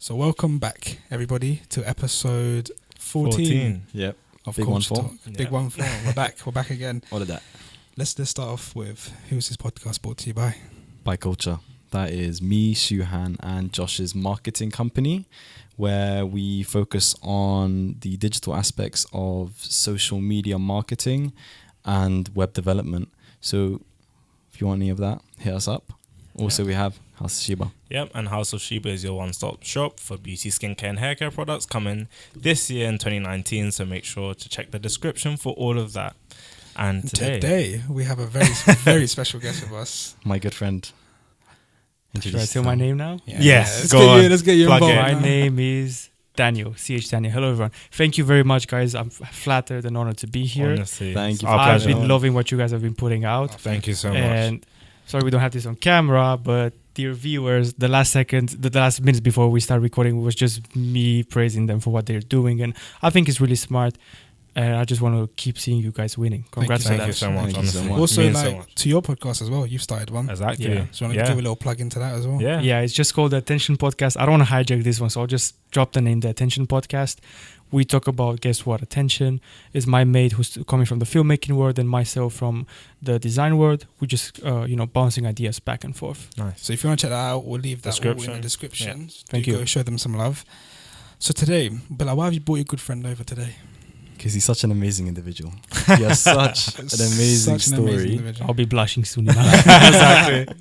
So welcome back, everybody, to episode 14. Yep. Of Big CultrTalk. Yeah. Big 1-4. We're back. We're back again. All of that. Let's start off with who's this podcast brought to you by? By Culture. That is me, Shuhan, and Josh's marketing company, where we focus on the digital aspects of social media marketing and web development. So if you want any of that, hit us up. Also, we have House of Sheba. Yep, and House of Sheba is your one-stop shop for beauty, skincare, and haircare products coming this year in 2019. So make sure to check the description for all of that. And today we have a very, very special guest with us. My good friend. Should I tell my name now? Yeah. Yes, let's get you Plug involved. My name is Daniel, CH Daniel. Hello, everyone. Thank you very much, guys. I'm flattered and honored to be here. Honestly, Thank you. I've been loving what you guys have been putting out. Thank you so much. And sorry we don't have this on camera, but dear viewers, the last minutes before we start recording was just me praising them for what they're doing. And I think it's really smart. And I just want to keep seeing you guys winning. Congrats on that. Thank you so much. Thank you so Honestly. much. Also, Means so like much. to your podcast as well. You've started one. Exactly. Yeah. So you want to give a little plug into that as well? Yeah. Yeah, it's just called the Attention Podcast. I don't want to hijack this one, so I'll just drop the name, the Attention Podcast. We talk about, guess what, attention. Is my mate who's coming from the filmmaking world and myself from the design world. We just, bouncing ideas back and forth. Nice. So if you want to check that out, we'll leave that all in the description. Yeah. Thank you. Go show them some love. So today, Bella, why have you brought your good friend over today? Because he's such an amazing individual. He has such an amazing Such an story. amazing individual. I'll be blushing soon enough. Exactly.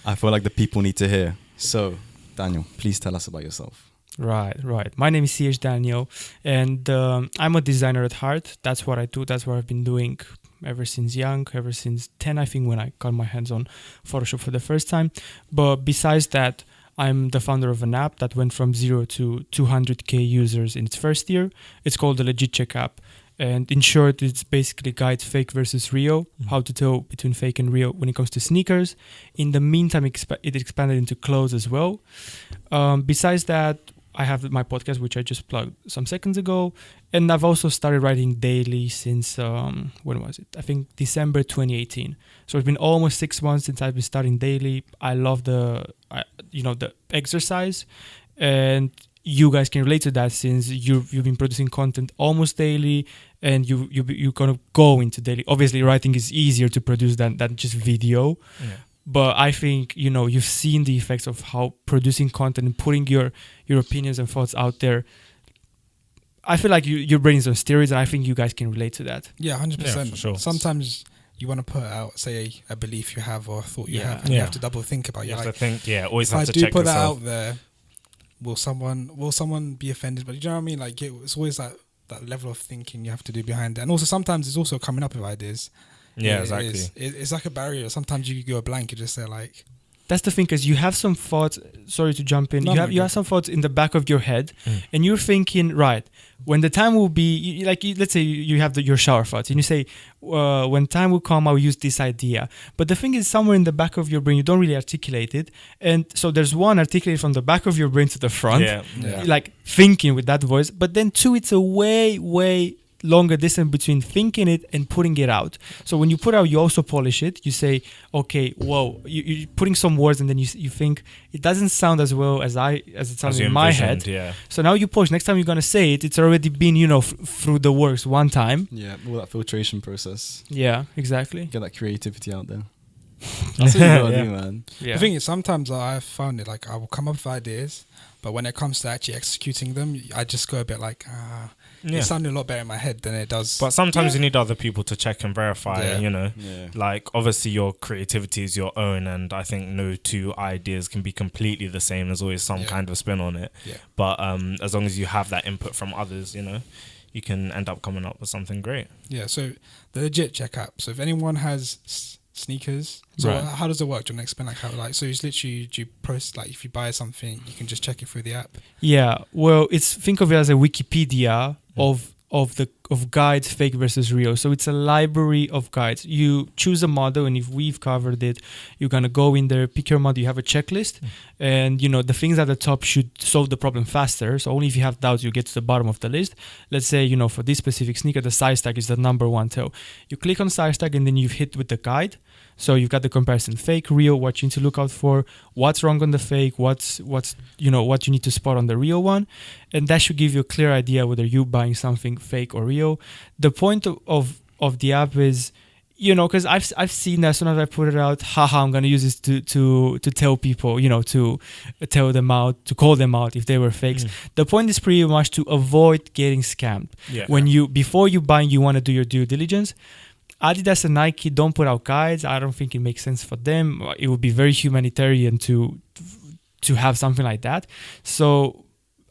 I feel like the people need to hear. So, Daniel, please tell us about yourself. Right. My name is CH Daniel, and I'm a designer at heart. That's what I do. That's what I've been doing ever since young, ever since 10, I think, when I got my hands on Photoshop for the first time. But besides that, I'm the founder of an app that went from 0 to 200k users in its first year. It's called the Legit Check app. And in short, it's basically guides fake versus real, how to tell between fake and real when it comes to sneakers. In the meantime, it expanded into clothes as well. Besides that, I have my podcast, which I just plugged some seconds ago. And I've also started writing daily since, when was it? I think December 2018. So it's been almost 6 months since I've been starting daily. I love the exercise. And you guys can relate to that since you've been producing content almost daily. And you're going to go into daily. Obviously, writing is easier to produce than just video. Yeah. But I think, you've seen the effects of how producing content and putting your opinions and thoughts out there. I feel like your brain is on steroids, and I think you guys can relate to that. Yeah, 100%. Yeah, for sure. Sometimes you want to put out, say, a belief you have or a thought you have, and you have to double think about it. You have like, to think, always if have to I do check put yourself. that out there, will someone be offended? But you know what I mean? Like, it's always that level of thinking you have to do behind it. And also sometimes it's also coming up with ideas. Yeah, exactly. It's like a barrier. Sometimes you go blank. You just say like. That's the thing, because you have some thoughts. Sorry to jump in. You have some thoughts in the back of your head, and you're thinking, right, when the time will be, let's say you have your shower thoughts, and you say, when time will come, I'll use this idea. But the thing is, somewhere in the back of your brain, you don't really articulate it, and so there's one articulated from the back of your brain to the front, like thinking with that voice. But then two, it's a way longer distance between thinking it and putting it out. So when you put out, you also polish it. You say, okay, whoa, you're putting some words, and then you think it doesn't sound as well as it sounds in my head. Yeah. So now you polish. Next time you're gonna say it, it's already been through the works one time. Yeah, all that filtration process. Yeah, exactly. Get that creativity out there. That's what you gotta do, man. Yeah. The thing is, sometimes I've found it like I will come up with ideas, but when it comes to actually executing them, I just go a bit like, it sounded a lot better in my head than it does. But sometimes you need other people to check and verify, Yeah. Like, obviously your creativity is your own, and I think no two ideas can be completely the same. There's always some kind of spin on it. Yeah. But as long as you have that input from others, you can end up coming up with something great. Yeah, so the Legit Check app. So if anyone has sneakers, so how does it work? Do you want to explain so it's literally, do you post, like if you buy something, you can just check it through the app? Yeah, well, think of it as a Wikipedia of of guides, fake versus real. So it's a library of guides. You choose a model, and if we've covered it, you're gonna go in there, pick your model. You have a checklist, and the things at the top should solve the problem faster. So only if you have doubts, you get to the bottom of the list. Let's say for this specific sneaker, the size tag is the number one toe. You click on size tag, and then you've hit with the guide. So you've got the comparison, fake, real, what you need to look out for, what's wrong on the fake, what's what you need to spot on the real one, and that should give you a clear idea whether you're buying something fake or real. The point of the app is, because I've seen that as soon as I put it out, I'm gonna use this to tell people, to tell them out, to call them out if they were fakes. The point is pretty much to avoid getting scammed. Before you buy, you want to do your due diligence. Adidas and Nike don't put out guides. I don't think it makes sense for them. It would be very humanitarian to have something like that. So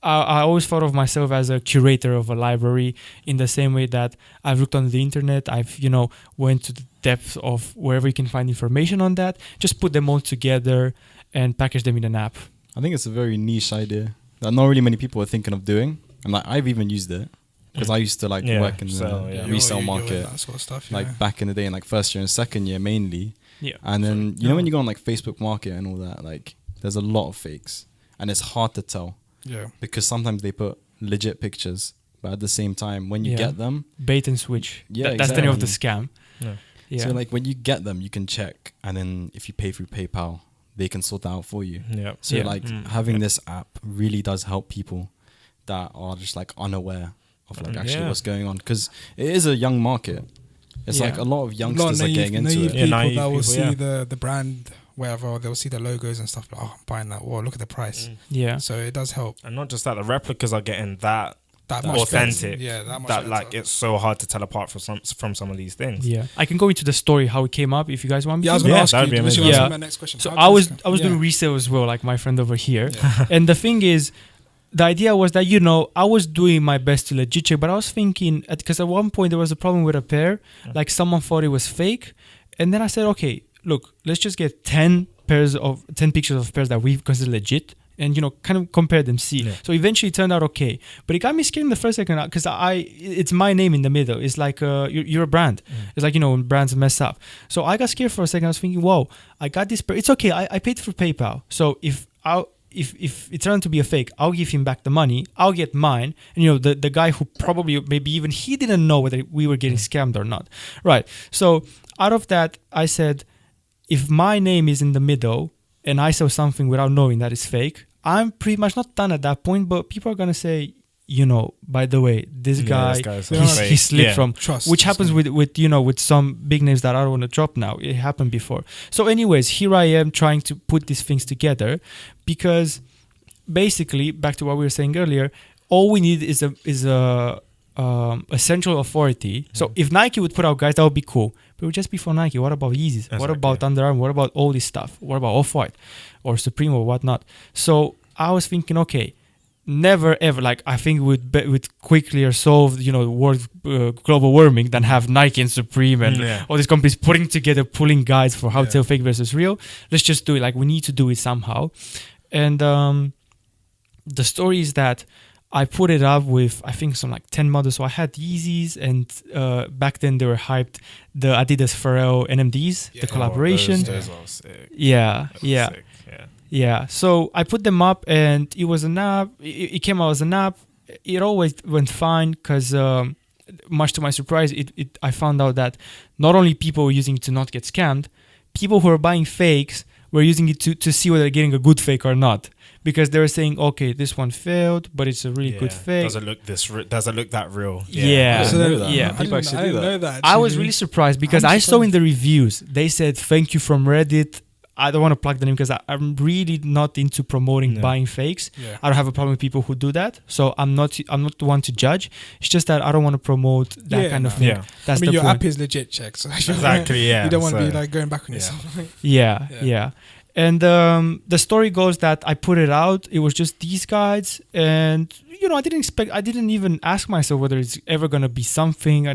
I always thought of myself as a curator of a library, in the same way that I've looked on the internet. I've went to the depth of wherever you can find information on that. Just put them all together and package them in an app. I think it's a very niche idea that not really many people are thinking of doing. And I've even used it. Because I used to work in the resale market, that sort of stuff, back in the day, in first year and second year mainly. Yeah. And then when you go on Facebook Market and all that, there's a lot of fakes, and it's hard to tell. Yeah. Because sometimes they put legit pictures, but at the same time, when you get them, bait and switch. Yeah, that's the name of the scam. Yeah. So when you get them, you can check, and then if you pay through PayPal, they can sort that out for you. Yeah. So having this app really does help people that are just unaware of actually what's going on, because it is a young market. It's a lot of youngsters are getting into it. People that will see the brand, whatever, they'll see the logos and stuff. I'm buying that. Well, look at the price. Yeah. So it does help. And not just that, the replicas are getting that much authentic. better. Yeah, that much that better. it's so hard to tell apart from some of these things. Yeah, I can go into the story how it came up if you guys want me. Yeah, I was to. going to ask that'd be you. amazing. Yeah. My next question. So I was doing resale as well, like my friend over here. Yeah. And the thing is, the idea was that, I was doing my best to legit check, but I was thinking, because at one point there was a problem with a pair, someone thought it was fake. And then I said, okay, look, let's just get 10 pictures of pairs that we consider legit and, kind of compare them, see. Yeah. So eventually it turned out okay. But it got me scared in the first second because it's my name in the middle. It's like you're a brand. It's like, when brands mess up. So I got scared for a second. I was thinking, whoa, I got this pair. It's okay. I paid through PayPal. So if it turned to be a fake, I'll give him back the money. I'll get mine. And, the guy who probably, maybe even he didn't know whether we were getting scammed or not. Right. So out of that, I said, if my name is in the middle and I sell something without knowing that it's fake, I'm pretty much not done at that point, but people are going to say, by the way, this guy, he slipped from trust, which happens with some big names that I don't want to drop now. It happened before. So anyways, here I am trying to put these things together, because basically, back to what we were saying earlier, all we need is a central authority. So if Nike would put out guys, that would be cool. But it would just be for Nike. What about Yeezys? Exactly. What about Under Armour? What about all this stuff? What about Off-White or Supreme or whatnot? So I was thinking, okay, never ever, I think would quickly solve world global warming than have Nike and Supreme and all these companies pulling guides for how to tell fake versus real. Let's just do it. We need to do it somehow. And the story is that I put it up with, I think, some 10 models. So I had Yeezys, and back then they were hyped, the Adidas Pharrell NMDs, the collaboration. Those are sick. Yeah. Sick. Yeah, so I put them up, and it was an app. It came out as an app. It always went fine because, much to my surprise, I found out that not only people were using it to not get scammed, people who were buying fakes were using it to see whether they're getting a good fake or not. Because they were saying, okay, this one failed, but it's a really good fake. Doesn't look that real? Yeah. People actually do that. I was really surprised because I saw in the reviews, they said, thank you from Reddit. I don't want to plug the name because I'm really not into promoting buying fakes. Yeah. I don't have a problem with people who do that. So I'm not the one to judge. It's just that I don't want to promote that kind of thing. Yeah. That's your point. app is legit checks. So exactly, yeah. You don't want to be going back on yourself. Yeah. And the story goes that I put it out. It was just these guides. And, I didn't even ask myself whether it's ever going to be something.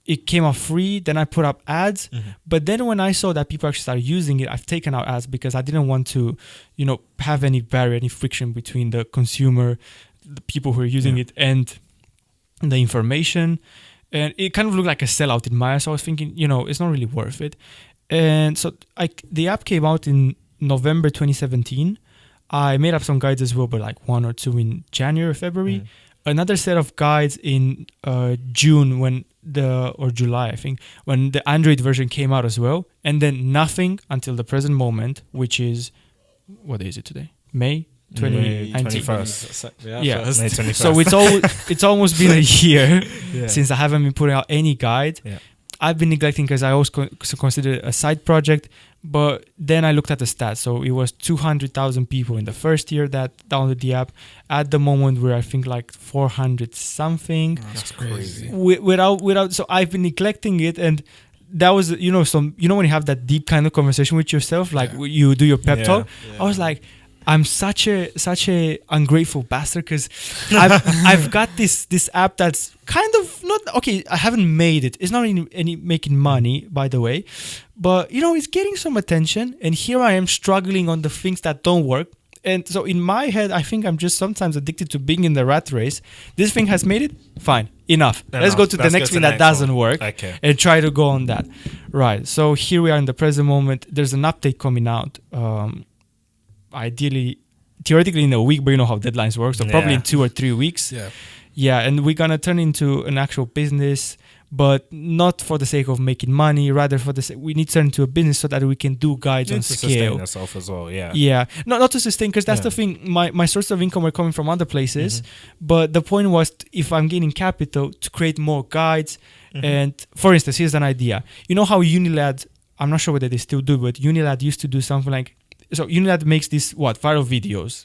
It came out free, then I put up ads. Mm-hmm. But then when I saw that people actually started using it, I've taken out ads because I didn't want to, have any barrier, any friction between the consumer, the people who are using it, and the information, and it kind of looked like a sellout in my eyes. So I was thinking, it's not really worth it. And so the app came out in November 2017. I made up some guides as well, but like 1 or 2 in January or February. Another set of guides in June or July, I think, when the Android version came out as well. And then nothing until the present moment, which is, what day is it today? May 2019. 21st. Yeah. May 21st. So it's almost been a year since I haven't been putting out any guide. Yeah. I've been neglecting because I always consider it a side project. But then I looked at the stats. So it was 200,000 people in the first year that downloaded the app. At the moment, we're I think like 400 something. That's crazy. Without. So I've been neglecting it, and that was when you have that deep kind of conversation with yourself, like you do your pep talk. I was like, I'm such a ungrateful bastard because I've got this app that's kind of not okay. I haven't made it. It's not any making money, by the way, but it's getting some attention. And here I am struggling on the things that don't work. And so in my head, I think I'm just sometimes addicted to being in the rat race. This thing has made it. Fine, enough. Let's go to the next thing that doesn't work and try to go on that. Right. So here we are in the present moment. There's an update coming out. Theoretically in a week, but you know how deadlines work, so probably in 2 or 3 weeks. And we're gonna turn into an actual business, but not for the sake of making money, rather for we need to turn into a business so that we can do guides on scale. Sustain yourself as well. Not to sustain, because that's the thing, my source of income are coming from other places, but the point was, if I'm gaining capital, to create more guides. And for instance, here's an idea. You know how Unilad, I'm not sure whether they still do, but Unilad used to do something like, so Unilad makes these viral videos,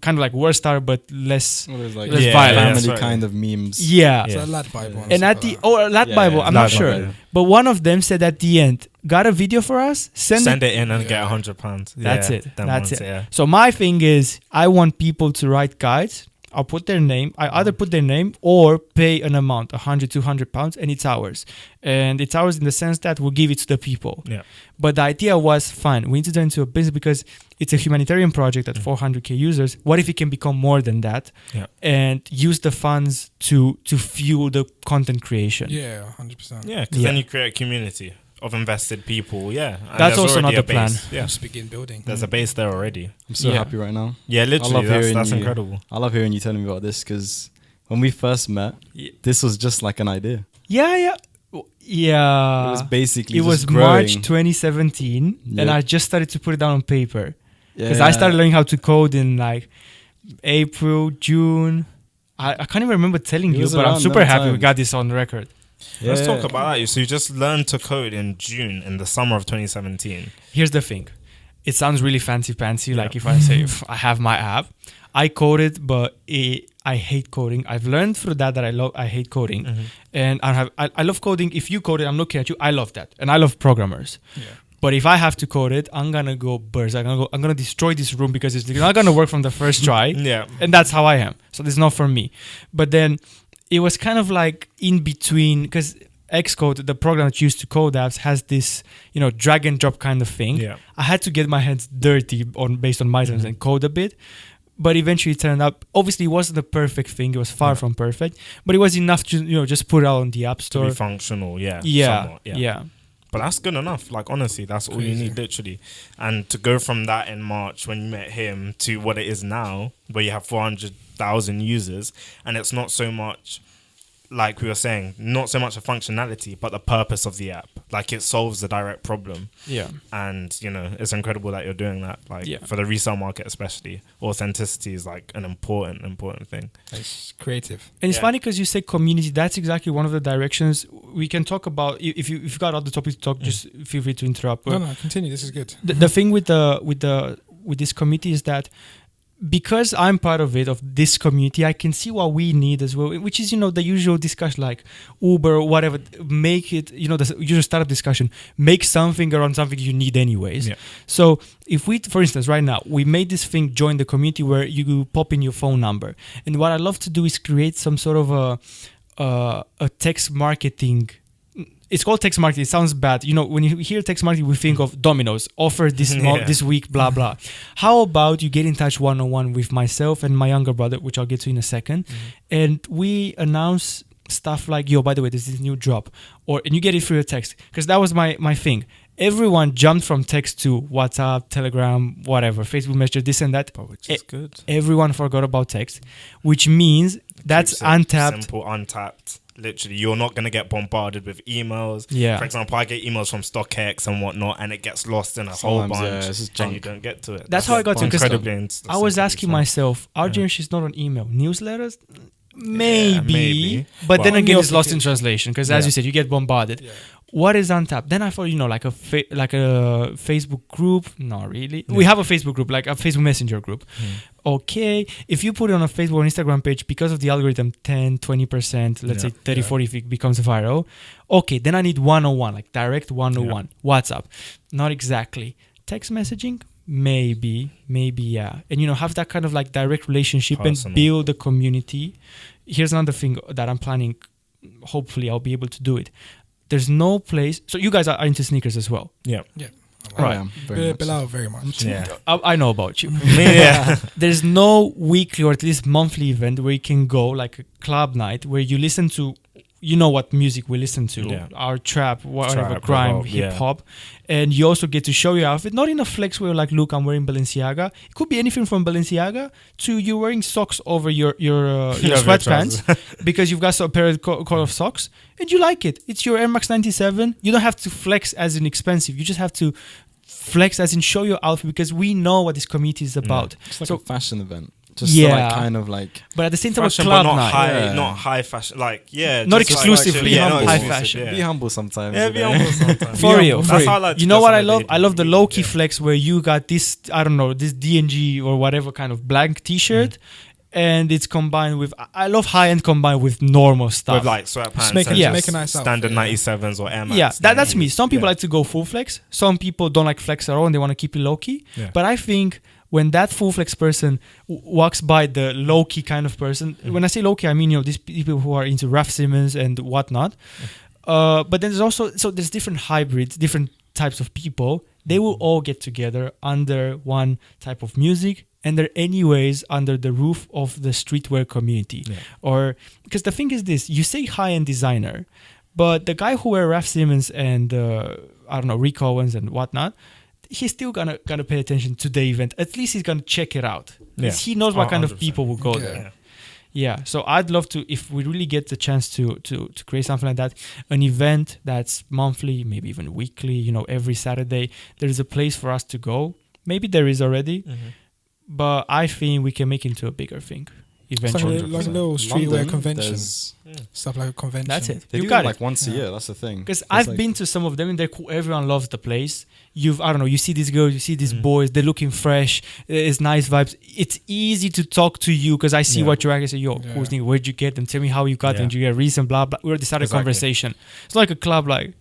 kind of like Warstar, but less violent, family kind of memes. So Lad Bible, and at the Lad Bible, I'm not sure, but one of them said at the end, got a video for us? Send it in and get £100. That's it. That's it. So my thing is, I want people to write guides. I'll put their name. I either put their name or pay an amount, £100-200, and it's ours. And it's ours in the sense that we'll give it to the people. But the idea was, fine, we need to turn into a business because it's a humanitarian project at 400k users. What if it can become more than that? And use the funds to fuel the content creation? 100%. Because then you create a community of invested people, and that's also not the plan. Just begin building. There's a base there already. I'm so happy right now. Literally, that's incredible. I love hearing you telling me about this, because when we first met, this was just like an idea. It was basically it was growing. March 2017, and I just started to put it down on paper, because I started learning how to code in like April, June. I can't even remember telling you, but I'm super happy we got this on record. Let's talk about that. So you just learned to code in June, in the summer of 2017. Here's the thing. It sounds really fancy, like if I say I have my app. I coded, but I hate coding. I've learned through that I hate coding. And I love coding. If you code it, I'm looking at you. I love that. And I love programmers. But if I have to code it, I'm gonna go burst. I'm gonna destroy this room because it's not gonna work from the first try. And that's how I am. So this is not for me. But then it was kind of like in between, because Xcode, the program that used to code apps, has this, drag and drop kind of thing. I had to get my hands dirty based on my terms and code a bit. But eventually it turned out, obviously it wasn't a perfect thing. It was far from perfect, but it was enough to, just put it out on the App Store. To be functional, somewhat. But that's good enough. Like, honestly, that's all you need, literally. And to go from that in March when you met him to what it is now, where you have 400,000 users, and it's not so much, like we were saying, not so much a functionality, but the purpose of the app. Like, it solves the direct problem. And, it's incredible that you're doing that. Like, for the resale market especially, authenticity is like an important thing. It's creative. And it's funny because you say community. That's exactly one of the directions we can talk about. If you've got other topics to talk, just feel free to interrupt. No, continue. This is good. The thing with this committee is that, because I'm part of this community, I can see what we need as well, which is, the usual discussion, like Uber or whatever, make it, the usual startup discussion, make something around something you need anyways. So if we, for instance, right now, we made this thing, join the community, where you pop in your phone number. And what I love to do is create some sort of a text marketing it's called text marketing. It sounds bad. When you hear text marketing, we think of Domino's, offer this this week, blah, blah. How about you get in touch one-on-one with myself and my younger brother, which I'll get to in a second, and we announce stuff like, yo, by the way, there's this new job, and you get it through your text. Because that was my thing. Everyone jumped from text to WhatsApp, Telegram, whatever, Facebook Messenger, this and that. Which is good. Everyone forgot about text, which means that's untapped. Simple, untapped. Literally, you're not going to get bombarded with emails. Yeah. For example, I get emails from StockX and whatnot, and it gets lost in a whole bunch, and you don't get to it. That's how I got to it. Because I was asking myself, our generation is not on email. Newsletters? Maybe. But then again, it's lost in translation because, as you said, you get bombarded. Yeah. What is untapped? Then I thought, like a Facebook group. Not really. We have a Facebook group, like a Facebook Messenger group. Okay. If you put it on a Facebook or Instagram page, because of the algorithm, 10, 20%, let's say 30, 40, if it becomes viral. Okay. Then I need one-on-one, like direct one-on-one. WhatsApp. Not exactly. Text messaging? Maybe, yeah. And, have that kind of like direct relationship and build a community. Here's another thing that I'm planning. Hopefully, I'll be able to do it. There's no place. So you guys are into sneakers as well. Yeah. Right. Bilal, very much. Yeah. I know about you. Yeah. There's no weekly or at least monthly event where you can go, like a club night, where you listen to, what music we listen to, our trap, whatever, grime, hip hop, and you also get to show your outfit, not in a flex where like, look, I'm wearing Balenciaga. It could be anything from Balenciaga to you wearing socks over your sweatpants because you've got a pair of socks and you like it. It's your Air Max 97. You don't have to flex as in expensive. You just have to flex as in show your outfit because we know what this community is about. It's like a fashion event. Just kind of like, but at the same time, fashion, club but night, not high fashion. Like, not exclusively high fashion. Be humble sometimes. Yeah, be humble sometimes. For real. That's how I like. You know what I love? I love the low key flex where you got this, I don't know, this DNG or whatever kind of blank T-shirt. And it's combined with, I love high end combined with normal stuff. With like sweatpants, make a nice standard 97s or Air Max. Yeah, that's me. Some people like to go full flex. Some people don't like flex at all and they want to keep it low key. Yeah. But I think when that full flex person walks by the low key kind of person, when I say low key, I mean, these people who are into Raf Simons and whatnot. But then there's also, there's different hybrids, different types of people. They will all get together under one type of music. And they're anyways under the roof of the streetwear community. Yeah. Or because the thing is this, you say high-end designer, but the guy who wear Raf Simons and Rick Owens and whatnot, he's still gonna pay attention to the event. At least he's gonna check it out. Yeah. He knows what kind of people will go there. Yeah. So I'd love to, if we really get the chance to create something like that, an event that's monthly, maybe even weekly, every Saturday, there's a place for us to go. Maybe there is already. But I think we can make it into a bigger thing eventually. It's like a little streetwear convention. Stuff like a convention. That's it. They do got it like once a year. That's the thing. Because I've been to some of them and they're cool. Everyone loves the place. You see these girls, you see these boys, they're looking fresh. It's nice vibes. It's easy to talk to you because I see what you're like. I say, who's new? Where'd you get them? Tell me how you got them. Did you get a reason? Blah, blah. We already started a conversation. It's like a club, like.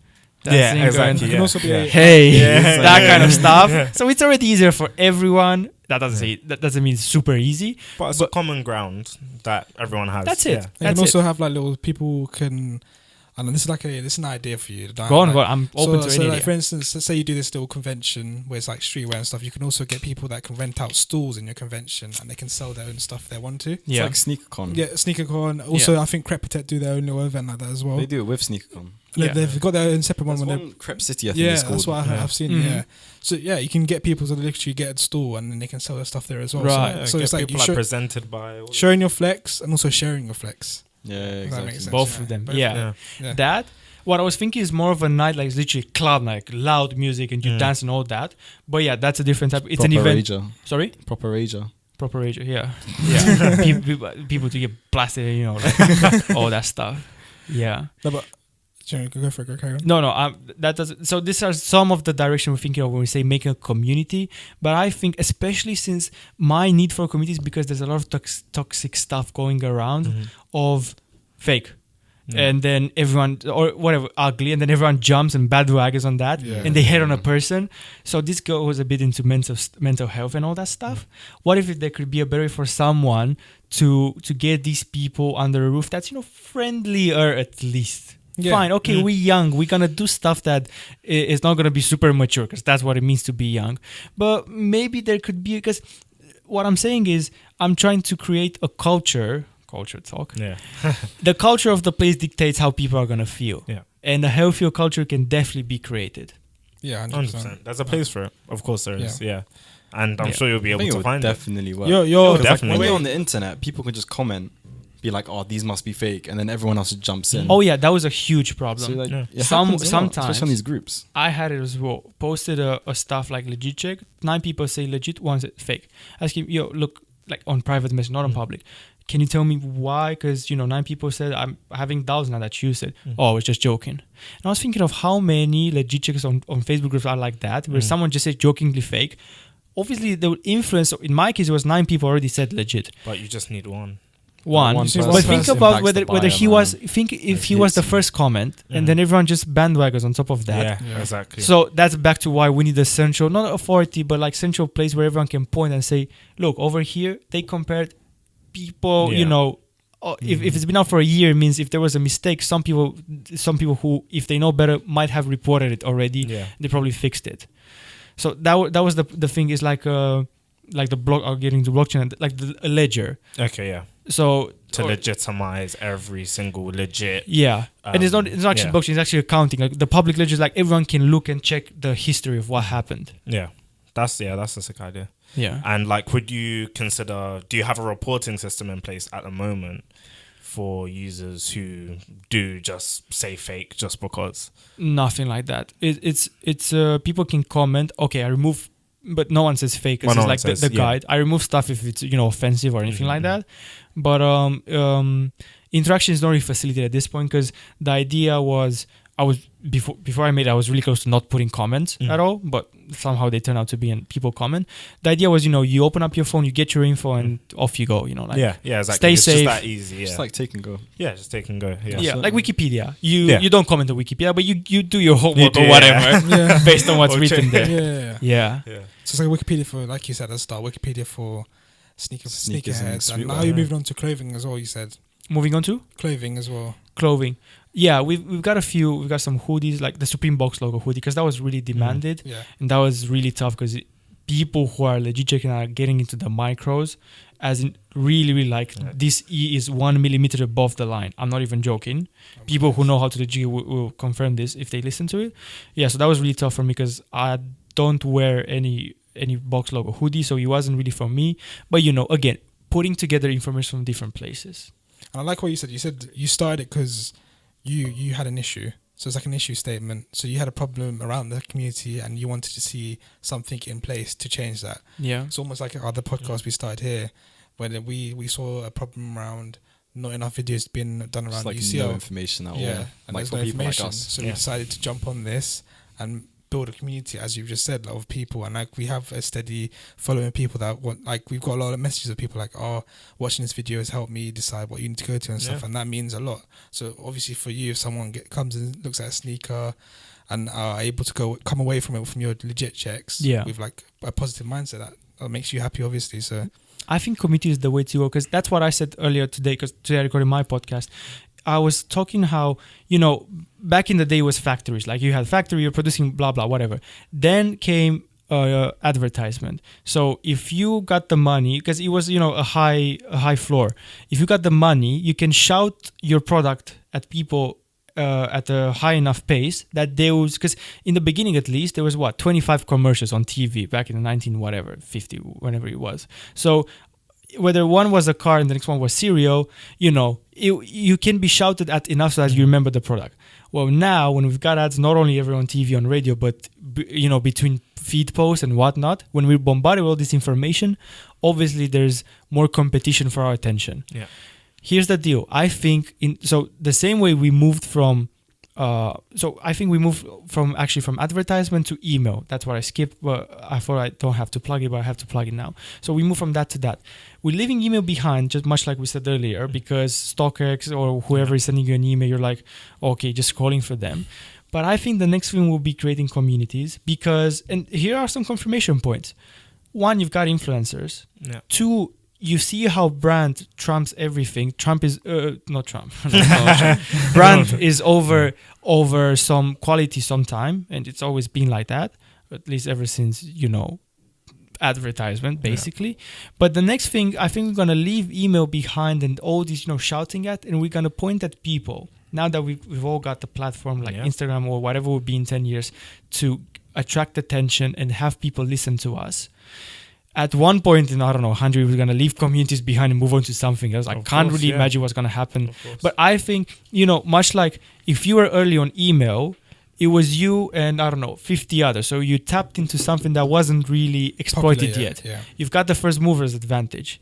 Exactly. It can also be that kind of stuff. So it's already easier for everyone. That doesn't mean it's super easy. But it's a common ground that everyone has. That's it. You can also have like little people who can. I know this is an idea for you. Go on. I'm open to any idea. Like for instance, let's say you do this little convention where it's like streetwear and stuff. You can also get people that can rent out stalls in your convention and they can sell their own stuff if they want to. Yeah, it's like SneakerCon. Yeah, SneakerCon. Also, I think Crep Protect do their own little event like that as well. They do it with SneakerCon. They've got their own separate one. When Crep City, I think it's called. That's what I've seen. Yeah. So you can get people to literally get a stall and then they can sell their stuff there as well. Right. So it's like people presented by showing your flex and also sharing your flex. Yeah, exactly. Both of them. Yeah. That. What I was thinking is more of a night, like literally club night, like loud music and you dance and all that. But yeah, that's a different type. It's proper an event. Rager. Sorry? Proper rager, yeah. Yeah. people to get blasted, like all that stuff. Yeah. No, but go for it. Carry on. No. That doesn't. So these are some of the direction we're thinking of when we say making a community. But I think, especially since my need for a community is because there's a lot of toxic stuff going around of fake. And then everyone, or whatever, ugly, and then everyone jumps and bandwagons on that, and they hate on a person. So this goes a bit into mental health and all that stuff. What if there could be a better way for someone to get these people under a roof that's friendlier at least? Fine, okay, we're young. We're gonna do stuff that is not gonna be super mature because that's what it means to be young. But maybe there could be, because what I'm saying is I'm trying to create a culture talk. Yeah. The culture of the place dictates how people are gonna feel. Yeah. And a healthier culture can definitely be created. Yeah, 100%. There's a place for it. Of course there is. Yeah. And I'm sure you'll be I able think to it find would it. definitely work. You're Because, definitely. when you're on the internet, people can just comment, be like, "Oh, these must be fake," and then everyone else jumps in. Oh yeah, that was a huge problem. So like, Yeah. it Some- happens a lot, sometimes- especially on these groups. I had it as well. Posted a stuff like legit check. 9 people say legit, 1 said fake. Ask him, yo, look, like on private message, not on public. Can you tell me why? Because 9 people said I'm having doubts now that you said. Oh, I was just joking. And I was thinking of how many legit checks on Facebook groups are like that, where someone just said jokingly fake. Obviously, the influence. In my case, it was 9 people already said legit. But you just need one. One, One person but think about impacts the whether he buyer, was. man. Think if Like, he was the hits you. first comment, and then everyone just bandwagons on top of that. Yeah, exactly. So that's back to why we need a central, not authority, but like central place where everyone can point and say, look, over here, they compared people, Yeah. if it's been out for a year, it means if there was a mistake, some people who, if they know better, might have reported it already. Yeah. They probably fixed it. So that was the thing is like the block, or getting to blockchain, like a ledger. Okay, yeah. So To legitimize every single legit. yeah, and it's not actually yeah. blockchain; it's actually accounting. Like the public ledger is like everyone can look and check the history of what happened. Yeah. That's a sick idea. Yeah. And like, would you consider, do you have a reporting system in place at the moment for users who do just say fake just because? Nothing like that. It's people can comment. Okay, I remove, but no one says fake. It's Well, no like one says, the yeah. guide. I remove stuff if it's offensive or anything like that. But interaction is not really facilitated at this point because the idea was I was before I made it, I was really close to not putting comments at all, but somehow they turn out to be and people comment. The idea was you open up your phone, you get your info, and off you go. Like yeah, exactly. Stay It's safe. just that easy. Yeah. Just like take and go. Yeah, just take and go. Yeah. Yeah, So- like Wikipedia. Yeah. You don't comment on Wikipedia, but you do your homework do, or whatever Yeah. based on what's Or written check- there. Yeah. Yeah. Yeah. So it's like Wikipedia for, like you said at the start, Wikipedia for Sneakers and sneakerheads, and now streetwear. you're moving on to clothing as well. You said Moving on to clothing as well. clothing. Yeah, we've got a few. We've got some hoodies, like the Supreme Box logo hoodie, because that was really demanded, Yeah. and that was really tough because people who are legit checking are getting into the micros, as in really like this E is 1 millimeter above the line. I'm not even joking. People who know how to legit will confirm this if they listen to it. Yeah, so that was really tough for me because I don't wear any box logo hoodie, so it wasn't really for me. But again, putting together information from different places. And I like what you said. You said you started it because you had an issue. So it's like an issue statement. So you had a problem around the community and you wanted to see something in place to change that. Yeah. It's almost like other podcasts we started here, when we saw a problem around not enough videos being done around Just like UCL. no information at all. Yeah, and Like there's for no people like information. us. So we decided to jump on this and build a community, as you've just said, of people. And like we have a steady following of people that want, like we've got a lot of messages of people like, oh, watching this video has helped me decide what you need to go to and stuff, and that means a lot. So obviously for you, if someone comes and looks at a sneaker and are able to come away from it from your legit checks with like a positive mindset, that makes you happy, obviously. So I think community is the way to go, because that's what I said earlier today, because today I recorded my podcast. I was talking how, back in the day it was factories. Like you had factory, you're producing blah, blah, whatever. Then came advertisement. So if you got the money, because it was, a high floor. If you got the money, you can shout your product at people at a high enough pace that they was, because in the beginning at least there was 25 commercials on TV back in the 50, whenever it was. So whether one was a car and the next one was cereal, you can be shouted at enough so that you remember the product. Well, now when we've got ads not only ever on TV, on radio, but between feed posts and whatnot, when we're bombarded with all this information, obviously there's more competition for our attention. Yeah. Here's the deal. I think the same way we moved from from advertisement to email. That's what I skipped, but I thought I don't have to plug it, but I have to plug it now. So we moved from that to that. We're leaving email behind, just much like we said earlier, because StockX or whoever is sending you an email, you're like, okay, just scrolling for them. But I think the next thing will be creating communities, because, and here are some confirmation points. One, you've got influencers. Yeah. Two, you see how brand trumps everything. Trump is not Trump. Brand is over some quality sometime, and it's always been like that, at least ever since, advertisement basically. But the next thing, I think we're gonna leave email behind and all these shouting at, and we're gonna point at people. Now that we've all got the platform like Instagram or whatever will be in 10 years to attract attention and have people listen to us. At one point in, I don't know, 100, we're going to leave communities behind and move on to something else. I can't really imagine what's going to happen. But I think, much like if you were early on email, it was you and, I don't know, 50 others. So you tapped into something that wasn't really exploited yet. Yeah. You've got the first mover's advantage.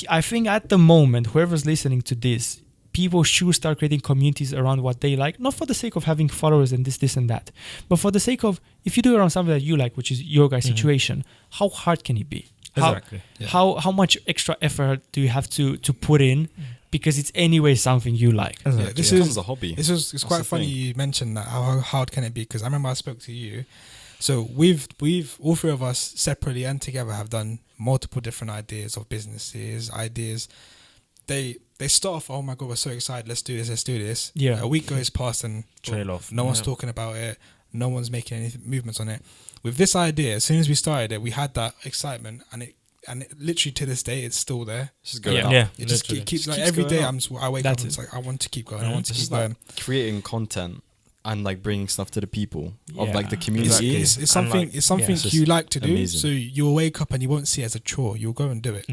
I think at the moment, whoever's listening to this, people should start creating communities around what they like, not for the sake of having followers and this and that, but for the sake of, if you do it around something that you like, which is your guys' situation, how hard can it be? Exactly. How much extra effort do you have to put in? Because it's anyway something you like. Exactly. Yeah, this is a hobby. It's quite funny you mentioned that. How hard can it be? Because I remember I spoke to you. So we've all three of us separately and together have done multiple different ideas of businesses, ideas. They start off, oh my God, we're so excited, let's do this. Yeah. A week goes past and trail off. No one's talking about it. No one's making any movements on it. With this idea, as soon as we started it, we had that excitement, and it literally to this day, it's still there. It's just going up. Yeah. It just keeps like every day. I wake up and it's like, I want to keep going. I want to keep going. Creating content and like bringing stuff to the people of like the community. Exactly. It's something you like to do. Amazing. So you'll wake up and you won't see it as a chore. You'll go and do it.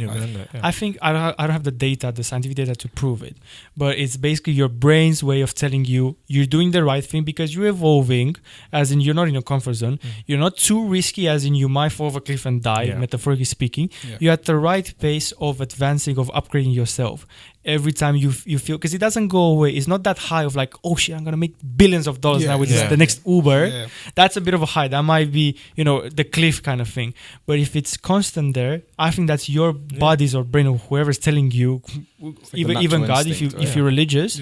I think I don't have the data, the scientific data to prove it, but it's basically your brain's way of telling you you're doing the right thing because you're evolving, as in you're not in your comfort zone. You're not too risky, as in you might fall off a cliff and die, metaphorically speaking. You're at the right pace of advancing, of upgrading yourself. Every time you feel, because it doesn't go away. It's not that high of like, oh shit, I'm gonna make billions of dollars now with the next Uber. Yeah. That's a bit of a high. That might be, the cliff kind of thing. But if it's constant there, I think that's your body's or brain or whoever's telling you, like even God, instinct, if you're religious,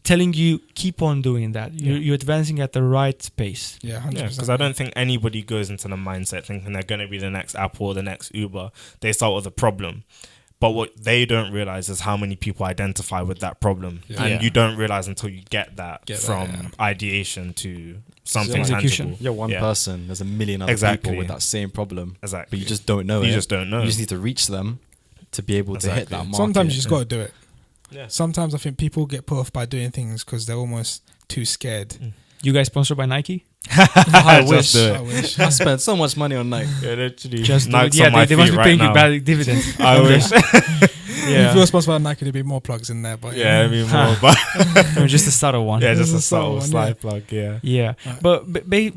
telling you keep on doing that. You're advancing at the right pace. Yeah, 100%. Because I don't think anybody goes into the mindset thinking they're going to be the next Apple or the next Uber. They start with a problem. But what they don't realize is how many people identify with that problem. Yeah. And you don't realize until you get that from ideation to something tangible. You're one person. There's a million other people with that same problem. Exactly. But you just don't know You just don't know. You just need to reach them to be able to hit that market. Sometimes you just got to do it. Yeah. Sometimes I think people get put off by doing things because they're almost too scared. You guys sponsored by Nike? I wish. I spent so much money on Nike. Yeah, literally. Just they must be paying you bad dividends. I wish. If you were sponsored by Nike, there'd be more plugs in there. But it'd be more. But just a subtle one. Yeah, just a subtle slide plug. Yeah. But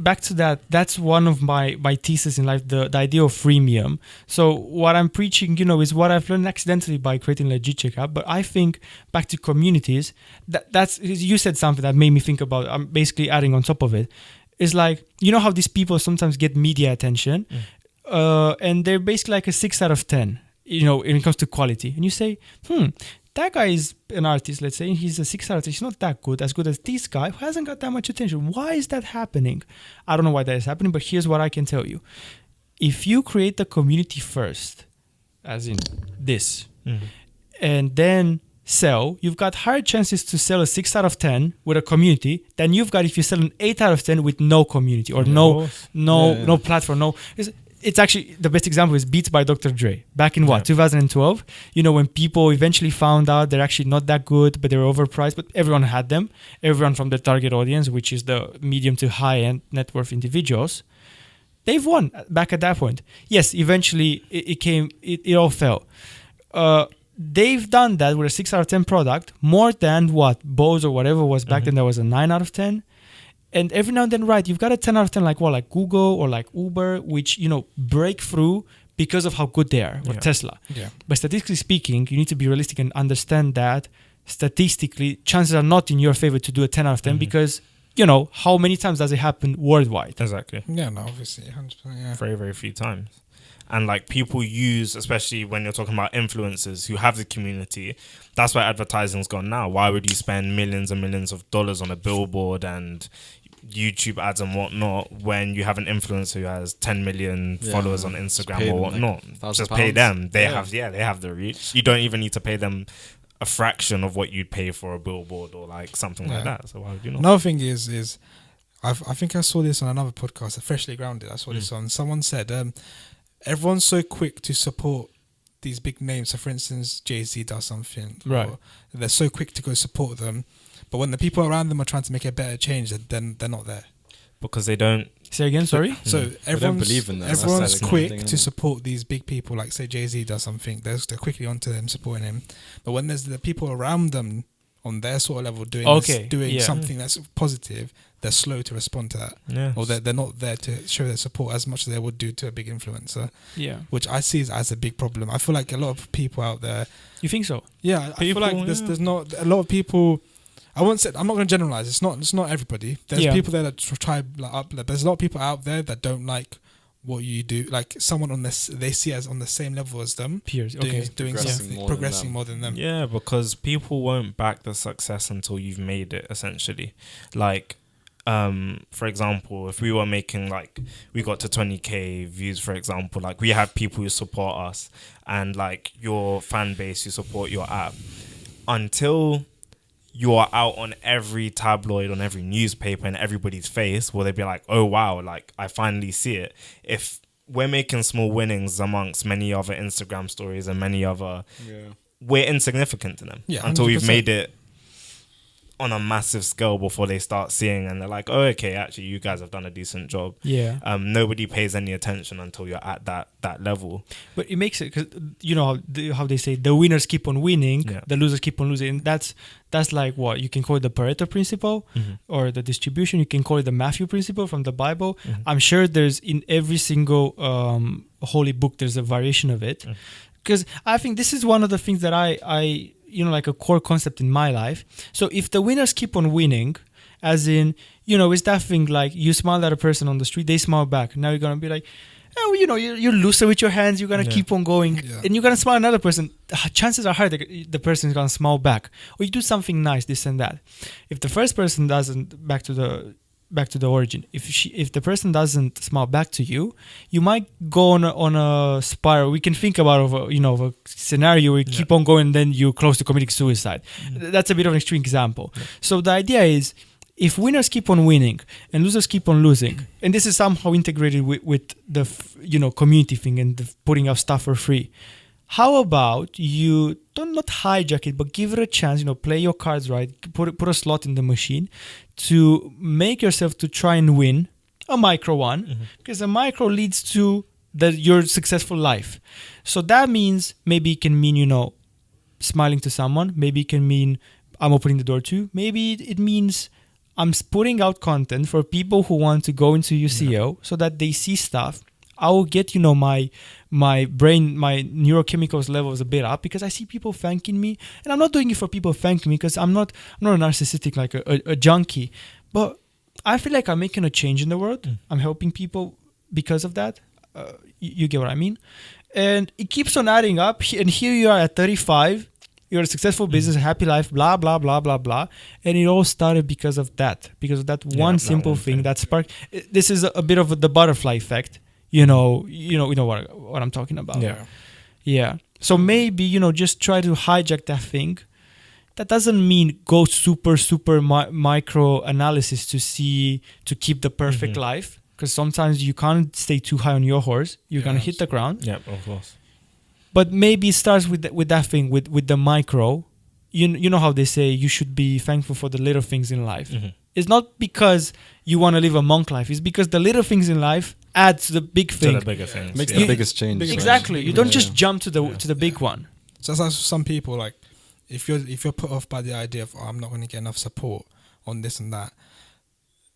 back to that. That's one of my thesis in life. The idea of freemium. So what I'm preaching, is what I've learned accidentally by creating Legit Checkup. But I think back to communities. That's you said something that made me think about. I'm basically adding on top of it. It's like, how these people sometimes get media attention and they're basically like a 6 out of 10, when it comes to quality. And you say, that guy is an artist, let's say, and he's a 6 out of 10. He's not that good as this guy who hasn't got that much attention. Why is that happening? I don't know why that is happening, but here's what I can tell you. If you create the community first, as in this, and then sell, you've got higher chances to sell a 6 out of 10 with a community than you've got if you sell an 8 out of 10 with no community or no platform. It's actually the best example is Beats by Dr. Dre back in 2012, when people eventually found out they're actually not that good, but they were overpriced, but everyone had them, everyone from the target audience, which is the medium to high end net worth individuals. They've won back at that point. Yes, eventually it all fell. They've done that with a 6 out of 10 product more than what Bose or whatever was back then. There was a 9 out of 10. And every now and then, you've got a 10 out of 10 like Google or like Uber, which, break through because of how good they are, or Tesla. Yeah. But statistically speaking, you need to be realistic and understand that statistically, chances are not in your favor to do a 10 out of 10 because, how many times does it happen worldwide? Exactly. Yeah, no, obviously, 100%, yeah. Very, very few times. And people use, especially when you're talking about influencers who have the community, that's where advertising's gone now. Why would you spend millions and millions of dollars on a billboard and YouTube ads and whatnot when you have an influencer who has 10 million followers on Instagram or whatnot. Just pay them. They have the reach. You don't even need to pay them a fraction of what you'd pay for a billboard or like something like that. So why would you not? Another thing is I think I saw this on another podcast, Freshly Grounded. I saw this on. Someone said everyone's so quick to support these big names. So for instance, Jay-Z does something, right? They're so quick to go support them, but when the people around them are trying to make a better change, then they're not there because they don't. Say again, sorry. So everyone's quick to support these big people. Like say Jay-Z does something, they're quickly onto them supporting him. But when there's the people around them on their sort of level doing something that's positive, they're slow to respond to that, or they're not there to show their support as much as they would do to a big influencer. Which I see as a big problem. I feel like a lot of people out there. You think so? Yeah, I feel like there's not a lot of people. I'm not going to generalize. It's not everybody. There's people there that try like there's a lot of people out there that don't like what you do. Like someone on this, they see as on the same level as them, peers, doing something, progressing more than them. Yeah, because people won't back the success until you've made it. Essentially, like. For example, if we were making we got to 20k views, for example, like we have people who support us and like your fan base who support your app, until you are out on every tabloid, on every newspaper, in everybody's face, will they be like, oh wow, like I finally see it. If we're making small winnings amongst many other Instagram stories and many other, we're insignificant to them until 100%. we've made it on a massive scale before they start seeing and they're like, oh, okay, actually you guys have done a decent job. Nobody pays any attention until you're at that level. But it makes it, because you know how they say the winners keep on winning, the losers keep on losing. And that's like what you can call it, the Pareto principle, or the distribution. You can call it the Matthew principle from the Bible. I'm sure there's in every single holy book there's a variation of it, because I think this is one of the things that I like a core concept in my life. So if the winners keep on winning, as in, it's that thing like you smile at a person on the street, they smile back. Now you're going to be like, oh, you're looser with your hands, you're going to keep on going, and you're going to smile at another person. Chances are high that the person is going to smile back. Or you do something nice, this and that. If the first person doesn't, back to the origin, if the person doesn't smile back to you, you might go on a spiral. We can think about of a scenario where you keep on going, then you're close to committing suicide. That's a bit of an extreme example. So the idea is, if winners keep on winning and losers keep on losing, and this is somehow integrated with the community thing and the putting out stuff for free, how about you don't not hijack it, but give it a chance, play your cards right, put a slot in the machine to make yourself to try and win a micro one, because a micro leads to your successful life. So that means maybe it can mean, smiling to someone. Maybe it can mean I'm opening the door to you. Maybe it means I'm putting out content for people who want to go into UCL so that they see stuff. I will get, my brain, my neurochemicals levels a bit up because I see people thanking me. And I'm not doing it for people thanking me because I'm not a narcissistic, like a junkie. But I feel like I'm making a change in the world. I'm helping people because of that. You get what I mean? And it keeps on adding up. And here you are at 35. You're a successful business, a happy life, blah, blah, blah, blah, blah. And it all started because of that one simple thing that sparked. This is a bit of the butterfly effect. You know what I'm talking about. Yeah. So maybe, just try to hijack that thing. That doesn't mean go super micro analysis to keep the perfect life. Because sometimes you can't stay too high on your horse. You're going to hit the ground. Yeah, of course. But maybe it starts with that thing, with the micro. You know how they say you should be thankful for the little things in life. It's not because you want to live a monk life. It's because the little things in life add to the big thing. To the bigger things. Makes the biggest change. Exactly. You don't just jump to the big one. So that's some people, like, if you're put off by the idea of, I'm not going to get enough support on this and that,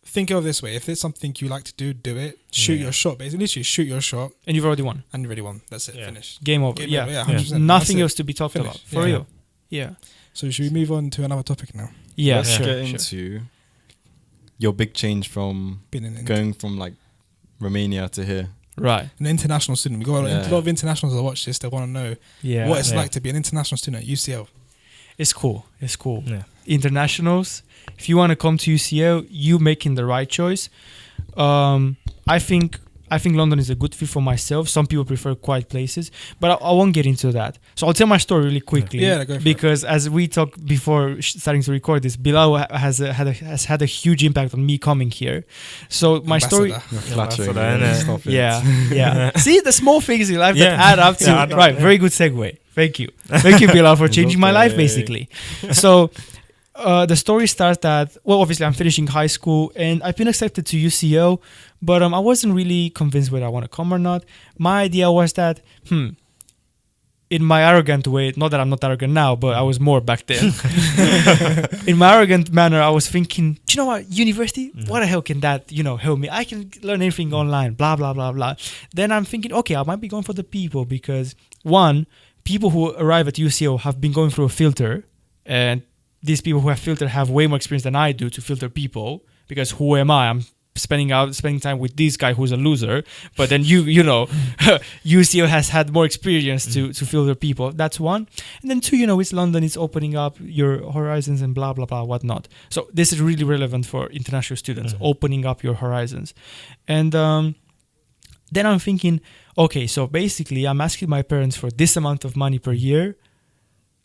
think of it this way. If there's something you like to do it. Shoot your shot. Basically, literally shoot your shot. And you've already won. That's it. Finished. Game over. Game yeah. over. 100%. Nothing else to be talked about. For real. Yeah. So should we move on to another topic now? Yeah, Let's get into your big change from going from like Romania to here. Right. An international student. We got a lot of internationals that watch this. They want to know what it's like to be an international student at UCL. It's cool. It's cool. Yeah. Internationals. If you want to come to UCL, you making the right choice. I think London is a good fit for myself. Some people prefer quiet places, but I won't get into that. So I'll tell my story really quickly. Yeah, go for because as we talked before starting to record this, Bilal has had a huge impact on me coming here. So my story. Ambassador. Flattering. Ambassador, Stop it. Yeah. See the small things in life that Yeah. add up to Yeah, I know, right. yeah. Very good segue. Thank you, Bilal, for changing my life basically. So. The story starts that, well, obviously I'm finishing high school and I've been accepted to UCL, but I wasn't really convinced whether I want to come or not. My idea was that, in my arrogant way, not that I'm not arrogant now, but I was more back then. In my arrogant manner, I was thinking, do you know what, university, what the hell can that, help me? I can learn anything online, blah, blah, blah, blah. Then I'm thinking, okay, I might be going for the people because, one, people who arrive at UCL have been going through a filter, and these people who have filtered have way more experience than I do to filter people, because who am I? I'm spending time with this guy who's a loser, but then UCL has had more experience to filter people. That's one. And then two, it's London, it's opening up your horizons and blah, blah, blah, whatnot. So this is really relevant for international students, opening up your horizons. And then I'm thinking, okay, so basically I'm asking my parents for this amount of money per year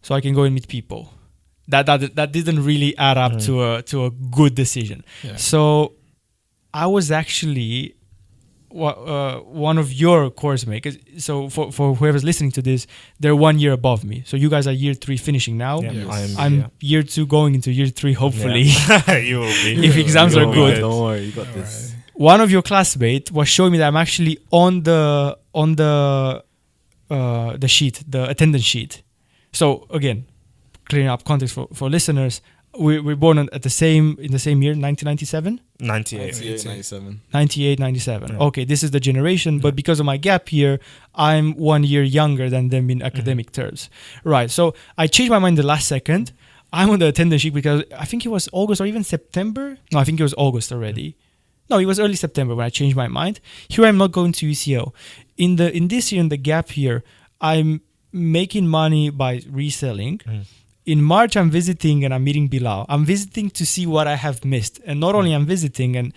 so I can go and meet people. That didn't really add up to a good decision. Yeah. So I was actually one of your course mates. So for whoever's listening to this, they're 1 year above me. So you guys are year 3 finishing now. Yeah, yes. I'm year 2 going into year 3, hopefully. Yeah. You will be. If exams are good. Don't worry, you got this. Right. One of your classmates was showing me that I'm actually on the sheet, the attendance sheet. So again, clearing up context for listeners, we're born in the same year, 1997? 98. 97. 98, 97. Yeah. Okay, this is the generation, but because of my gap year, I'm 1 year younger than them in academic terms. Right, so I changed my mind the last second. I'm on the attendance sheet because I think it was August or even September. No, I think it was August already. No, it was early September when I changed my mind. Here I'm not going to UCL. In this year, in the gap year, I'm making money by reselling. In March, I'm visiting and I'm meeting Bilal. I'm visiting to see what I have missed. And not only I'm visiting and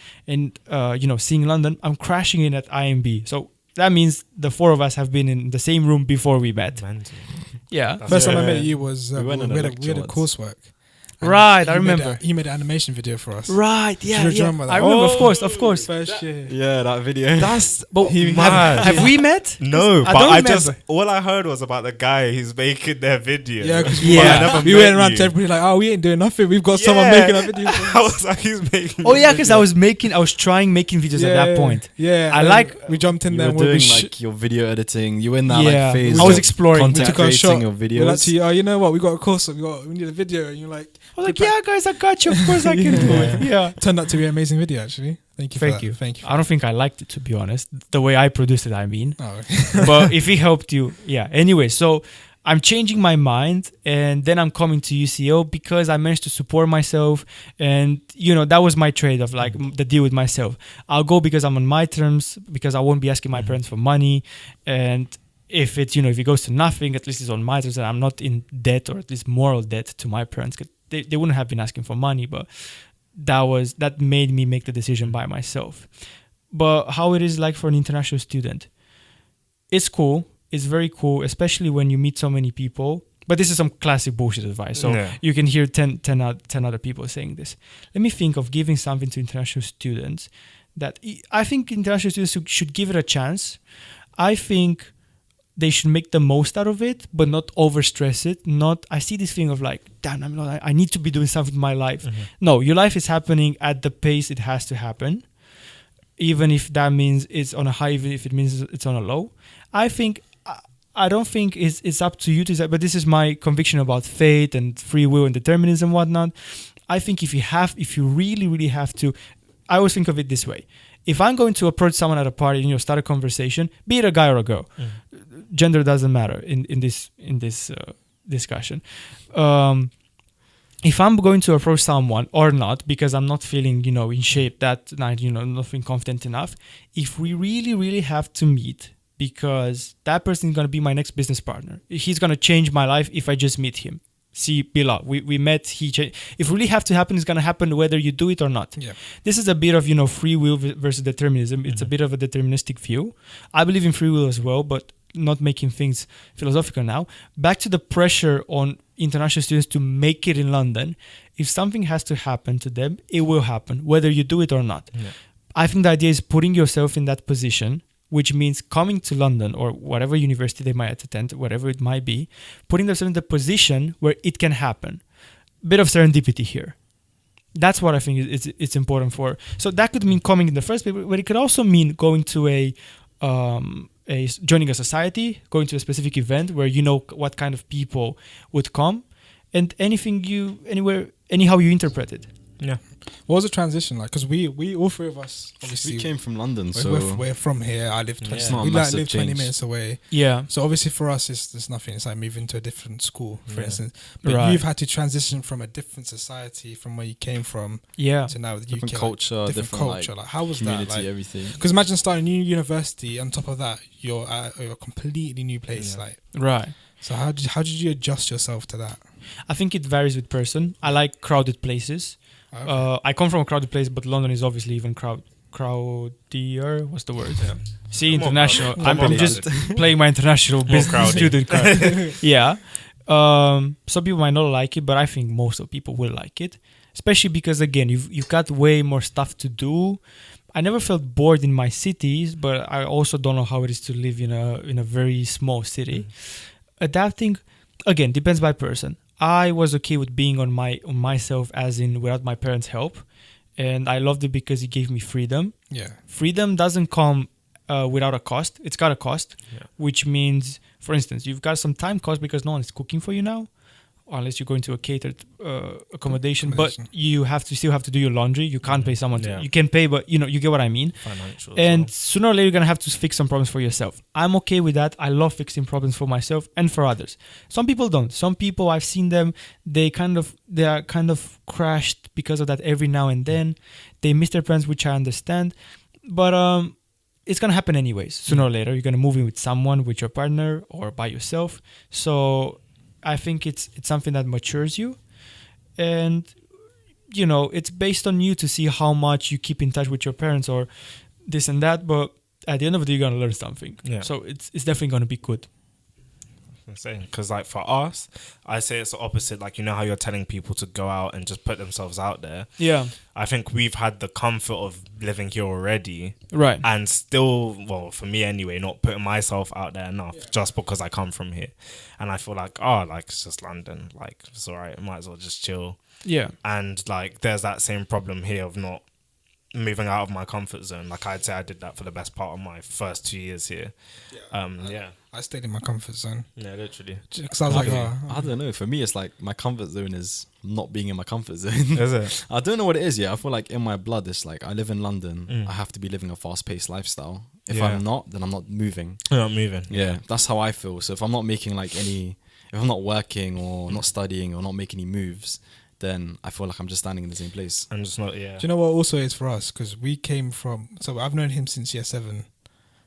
seeing London, I'm crashing in at IMB. So that means the four of us have been in the same room before we met. Yeah. First time I met you was we went on a had lecture a once. coursework. And Right, I remember. He made an animation video for us. Right, yeah. Do you remember that? I remember, of course. First year. Yeah, that video. That's But mad. have we met? No, I but don't I remember. just all I heard was about the guy who's making their video. Yeah, because Yeah. we went around to everybody like, oh, we ain't doing nothing. We've got someone Yeah. making a video. I was like, he's making. Oh yeah, because I was trying making videos at that point. Yeah, I and like- we jumped in You there. were and we doing sh- like your video editing. You were in that Yeah, like phase. I was of exploring. We content took our creating shot. of We're videos. like to you, oh, you know what? We got a course. We need a video, and you're like, I was like, yeah, guys, I got you. Of course, I can do it. Yeah. turned out to be an amazing video. Actually, thank you. For Thank that. you. Thank you. I don't think I liked it, to be honest. The way I produced it, I mean. Oh, okay. But if it helped you, yeah. Anyway, so I'm changing my mind, and then I'm coming to UCL because I managed to support myself, and that was my trade of like the deal with myself. I'll go because I'm on my terms, because I won't be asking my parents for money, and if it's if it goes to nothing, at least it's on my terms, and I'm not in debt, or at least moral debt to my parents. 'Cause they wouldn't have been asking for money, but that made me make the decision by myself. But how it is like for an international student, it's cool. It's very cool, especially when you meet so many people. But this is some classic bullshit advice. So Yeah. you can hear 10 other people saying this. Let me think of giving something to international students that I think international students should give it a chance. I think they should make the most out of it, but not overstress it. I see this thing of like, damn, I need to be doing something in my life. No, your life is happening at the pace it has to happen. Even if that means it's on a high, even if it means it's on a low. I don't think it's up to you to decide, but this is my conviction about fate and free will and determinism and whatnot. I think if you really, really have to, I always think of it this way. If I'm going to approach someone at a party and start a conversation, be it a guy or a girl, gender doesn't matter in this discussion. If I'm going to approach someone or not, because I'm not feeling, in shape that night, not feeling confident enough, if we really, really have to meet, because that person is going to be my next business partner. He's going to change my life if I just meet him. See Bila, we met. If really have to happen, it's gonna happen whether you do it or not. Yeah. This is a bit of free will versus determinism. It's a bit of a deterministic view. I believe in free will as well, but not making things philosophical now. Back to the pressure on international students to make it in London. If something has to happen to them, it will happen whether you do it or not. Yeah. I think the idea is putting yourself in that position, which means coming to London or whatever university they might attend, whatever it might be, putting themselves in the position where it can happen. Bit of serendipity here. That's what I think it's important for. So that could mean coming in the first place, but it could also mean going to joining a society, going to a specific event where you know what kind of people would come, and anyhow you interpret it. Yeah. What was the transition like? Because we all three of us obviously We came from London, we're from here. I live 20. It's not a We massive live 20 change. minutes away. Yeah. So obviously for us, there's nothing. It's like moving to a different school, for Yeah. instance. But Right. you've had to transition from a different society from where you came from Yeah. to now the different UK. culture, different culture. Like, how was that? community, Like, everything. because imagine starting a new university. On top of that, you're at a completely new place. Yeah. Like, Right. so how did you adjust yourself to that? I think it varies with person. I like crowded places. Okay. I come from a crowded place, but London is obviously even crowdier. What's the word? Yeah. See, Come on, international. brother. I'm Come on, just brother. playing my international business crowded. student card. Yeah. Some people might not like it, but I think most of people will like it, especially because again, you've got way more stuff to do. I never felt bored in my cities, but I also don't know how it is to live in a very small city. Adapting, again, depends by person. I was okay with being on myself, as in without my parents' help, and I loved it because it gave me freedom. Yeah. Freedom doesn't come without a cost. It's got a cost, which means, for instance, you've got some time cost because no one is cooking for you now, unless you go into a catered accommodation. But you still have to do your laundry. You can't pay someone to. You can pay, but you get what I mean. Financial. And sooner or later, you're gonna have to fix some problems for yourself. I'm okay with that. I love fixing problems for myself and for others. Some people don't. Some people, I've seen them. They are kind of crashed because of that every now and then. They miss their friends, which I understand. But it's gonna happen anyways. Sooner or later, you're gonna move in with someone, with your partner, or by yourself. So I think it's something that matures you, and it's based on you to see how much you keep in touch with your parents or this and that. But at the end of the day, you're gonna learn something. Yeah. So it's definitely gonna be good. Insane. Because like for us, I say it's the opposite. Like, how you're telling people to go out and just put themselves out there. Yeah. I think we've had the comfort of living here already, Right. and still, well, for me anyway, not putting myself out there enough just because I come from here. And I feel like, it's just London. Like, it's all right. Might as well just chill. Yeah. And like, there's that same problem here of not moving out of my comfort zone. Like, I'd say I did that for the best part of my first 2 years here. I stayed in my comfort zone. Yeah, literally. Because I was like, I don't know. For me, it's like my comfort zone is not being in my comfort zone. Is it? I don't know what it is. Yeah, I feel like in my blood, it's like I live in London. I have to be living a fast-paced lifestyle. If I'm not, then I'm not moving. You're not moving. Yeah, that's how I feel. So if I'm not making if I'm not working or not studying or not making any moves, then I feel like I'm just standing in the same place. I'm just not. Yeah. do you know what also is for us? Because we came from. So I've known him since year 7.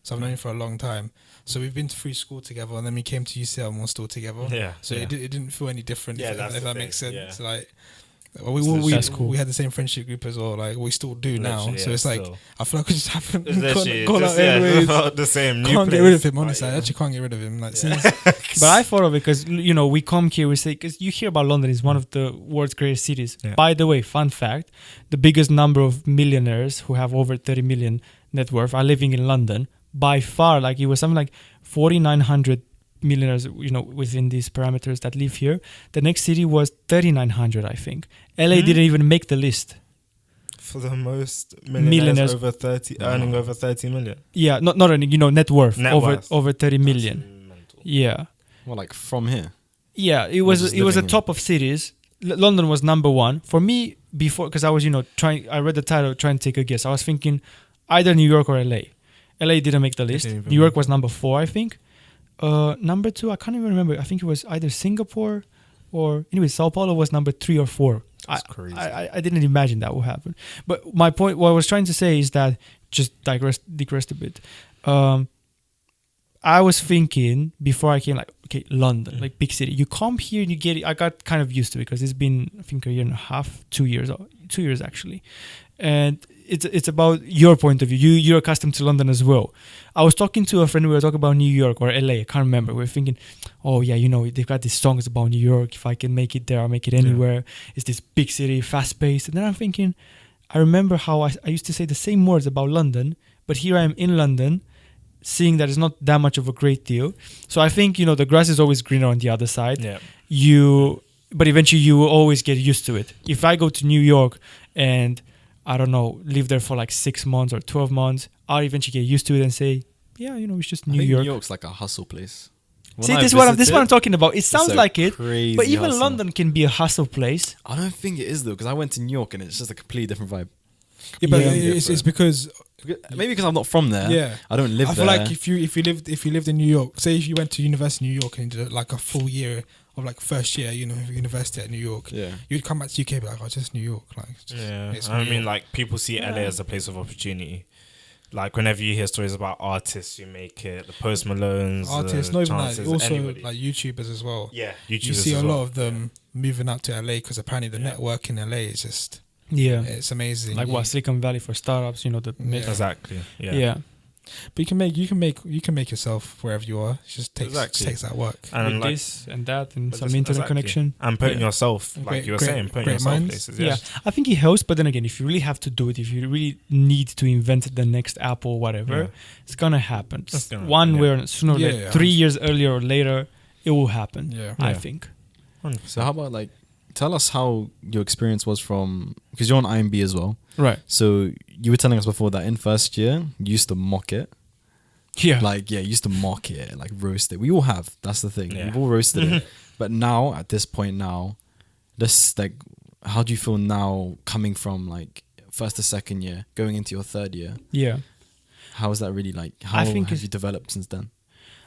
So I've known him for a long time. So we've been through school together, and then we came to UCL and we're still together. Yeah. So it didn't feel any different. Yeah, if that's that the thing, makes sense. yeah. Like, That's cool. we had the same friendship group as well. Like we still do now. Literally, So yeah, it's like still. I feel like we just haven't It's literally gone just, out anyways. the same. New Can't get place. rid of him. Honestly, Like, I actually can't get rid of him. Like Yeah. since But I follow because we come here, we say, because you hear about London is one of the world's greatest cities. Yeah. By the way, fun fact: the biggest number of millionaires who have over 30 million net worth are living in London. By far, like it was something like 4,900 millionaires, within these parameters that live here. The next city was 3,900, I think. LA didn't even make the list. for the most Millionaires. over 30, earning over 30 million. Yeah, not earning, net worth Net over worth. over 30 million. That's mental. Yeah. Well, like from here. Yeah, it Or was just a living top of cities. London was number one for me before, because I was trying. I read the title, trying to take a guess. I was thinking either New York or LA. LA didn't make the list. Didn't even New York make was number 4, I think. Number 2, I can't even remember. I think it was either Singapore or anyway. Sao Paulo was number 3 or 4. That's crazy. I didn't imagine that would happen. But my point, what I was trying to say is that, just digressed a bit. I was thinking before I came, like, okay, London, Mm. like big city. You come here and you get it. I got kind of used to it because it's been, I think, a year and a half, 2 years actually. And it's about your point of view. You're accustomed to London as well. I was talking to a friend. We were talking about New York or LA. I can't remember. We were thinking, oh yeah, you know, they've got these songs about New York. If I can make it there, I'll make it anywhere. It's this big city, fast paced. And then I'm thinking, I remember how I used to say the same words about London, but here I am in London, seeing that it's not that much of a great deal. So I think, you know, the grass is always greener on the other side. Yeah. But eventually you will always get used to it. If I go to New York and I don't know, live there for like 6 months or 12 months, I'll eventually get used to it and say, yeah, you know, it's just I New think York. New York's like a hustle place. See, this is what I'm talking about. It sounds like it, crazy but even hustle. London can be a hustle place. I don't think it is though, because I went to New York and it's just a completely different vibe. Yeah, but Yeah. it's because Maybe because I'm not from there. yeah, I don't live I there. feel like if you lived in New York, say if you went to university in New York and did like a full year of like first year, you know, university at New York, yeah. you'd come back to UK and be like, oh, just New York, like. Yeah, It's I New mean, York. like people see LA as a place of opportunity. Like whenever you hear stories about artists who make it, the Post Malones, Artists, not even that, Chances, also anybody. like YouTubers as well. Yeah, You YouTubers see a as lot well. of them moving out to LA because apparently the Yeah. network in LA is just Yeah. it's amazing. Like what, Silicon Valley for startups, you know, the Yeah. Exactly. Yeah. yeah. But you can make yourself wherever you are. It just takes that work. And With like, this and that and but some just- internet exactly. connection. and putting Yeah. yourself, like Great- you were great- saying, putting great yourself minds. places. Yeah. Yes. I think it helps, but then again, if you really have to do it, if you really need to invent the next Apple or whatever, Yeah. it's gonna happen. It's gonna One happen, way or sooner or Yeah, later, yeah, 3 years earlier or later, it will happen. Yeah. I Yeah. think. 100%. So how about like tell us how your experience was from, because you're on IMB as well. Right. So you were telling us before that in first year you used to mock it. Yeah. Like you used to mock it, like roast it. We all have. That's the thing. Yeah. We've all roasted it. But now at this point now, this like, how do you feel now coming from like first to second year, going into your third year? yeah. How is that really like? How I think have it's- you developed since then?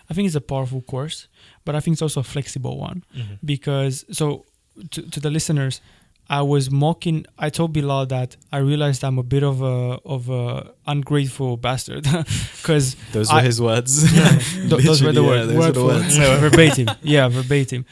I think it's a powerful course, but I think it's also a flexible one Mhm. because to the listeners, I was mocking. I told Bilal that I realized I'm a bit of a ungrateful bastard because Those were his words. those were the Literally, words. those were the words. Verbatim. Yeah, verbatim.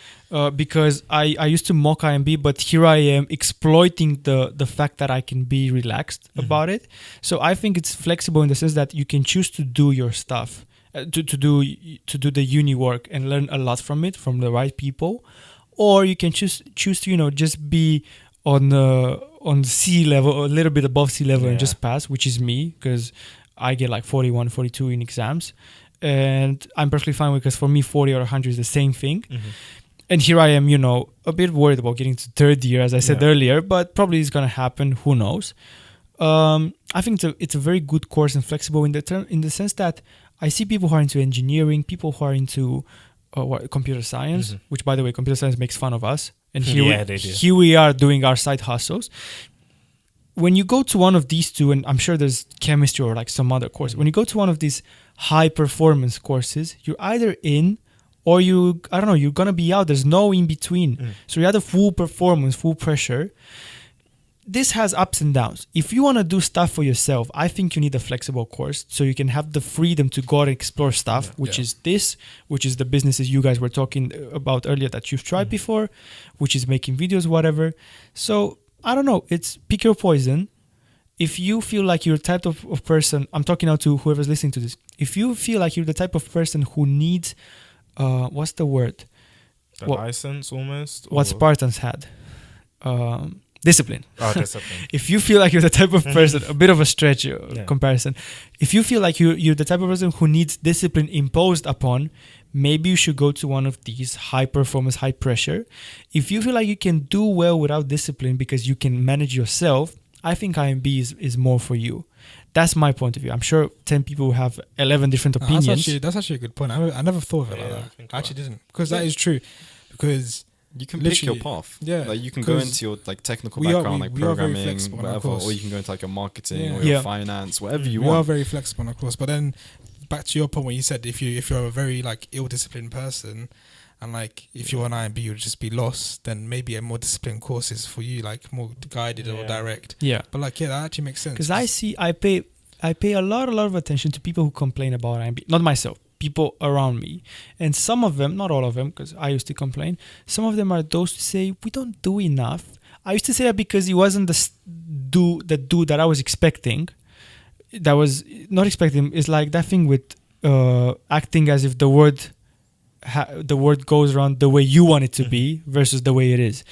Because I used to mock IMB, but here I am exploiting the fact that I can be relaxed about it. So I think it's flexible in the sense that you can choose to do your stuff, to do the uni work and learn a lot from it, from the right people, or you can choose to just be on sea level, a little bit above sea level, and Yeah. just pass, which is me because I get like 41, 42 in exams. And I'm perfectly fine with, because for me 40 or 100 is the same thing. Mhm. And here I am, a bit worried about getting to third year, as I said Yeah. earlier, but probably it's going to happen. Who knows? I think it's a very good course and flexible in the sense that I see people who are into engineering, people who are into computer science, Mhm. which, by the way, computer science makes fun of us. And Yeah, they do. here we are doing our side hustles. When you go to one of these two, and I'm sure there's chemistry or like some other course, when you go to one of these high performance courses, you're either in or you're going to be out. There's no in between. So you're either full performance, full pressure. This has ups and downs. If you want to do stuff for yourself, I think you need a flexible course so you can have the freedom to go out and explore stuff, which is the businesses you guys were talking about earlier that you've tried before, which is making videos, whatever. So I don't know. It's pick your poison. If you feel like you're the type of person, I'm talking now to whoever's listening to this. If you feel like you're the type of person who needs, what's the word? The license almost. What or- Spartans had. Discipline. Oh, discipline. If you feel like you're the type of person, a bit of a stretch Yeah. comparison. If you feel like you're the type of person who needs discipline imposed upon, maybe you should go to one of these high performance, high pressure. If you feel like you can do well without discipline because you can manage yourself, I think IMB is more for you. That's my point of view. I'm sure 10 people have 11 different opinions. That's actually a good point. I never thought of it Yeah, like I that. think I actually about it. didn't, because that is true. Because You can pick your Literally, path. yeah, Like you can go 'cause into your like technical we are- background, we- like we are very programming, flexible on our whatever, course. or you can go into like your marketing Yeah. or your Yeah. finance, whatever you we are want. very flexible, of course. But then back to your point when you said if you're a very like ill-disciplined person, and like if you're on IMB you'll just be lost, then maybe a more disciplined course is for you, like more guided or Yeah. direct. Yeah. But like that actually makes sense. Because I pay a lot of attention to people who complain about IMB. Not myself. people around me. And some of them, not all of them, because I used to complain, some of them are those who say, we don't do enough. I used to say that because he wasn't the dude that I was expecting. That was not expecting. It's like that thing with acting as if the word goes around the way you want it to be versus the way it is.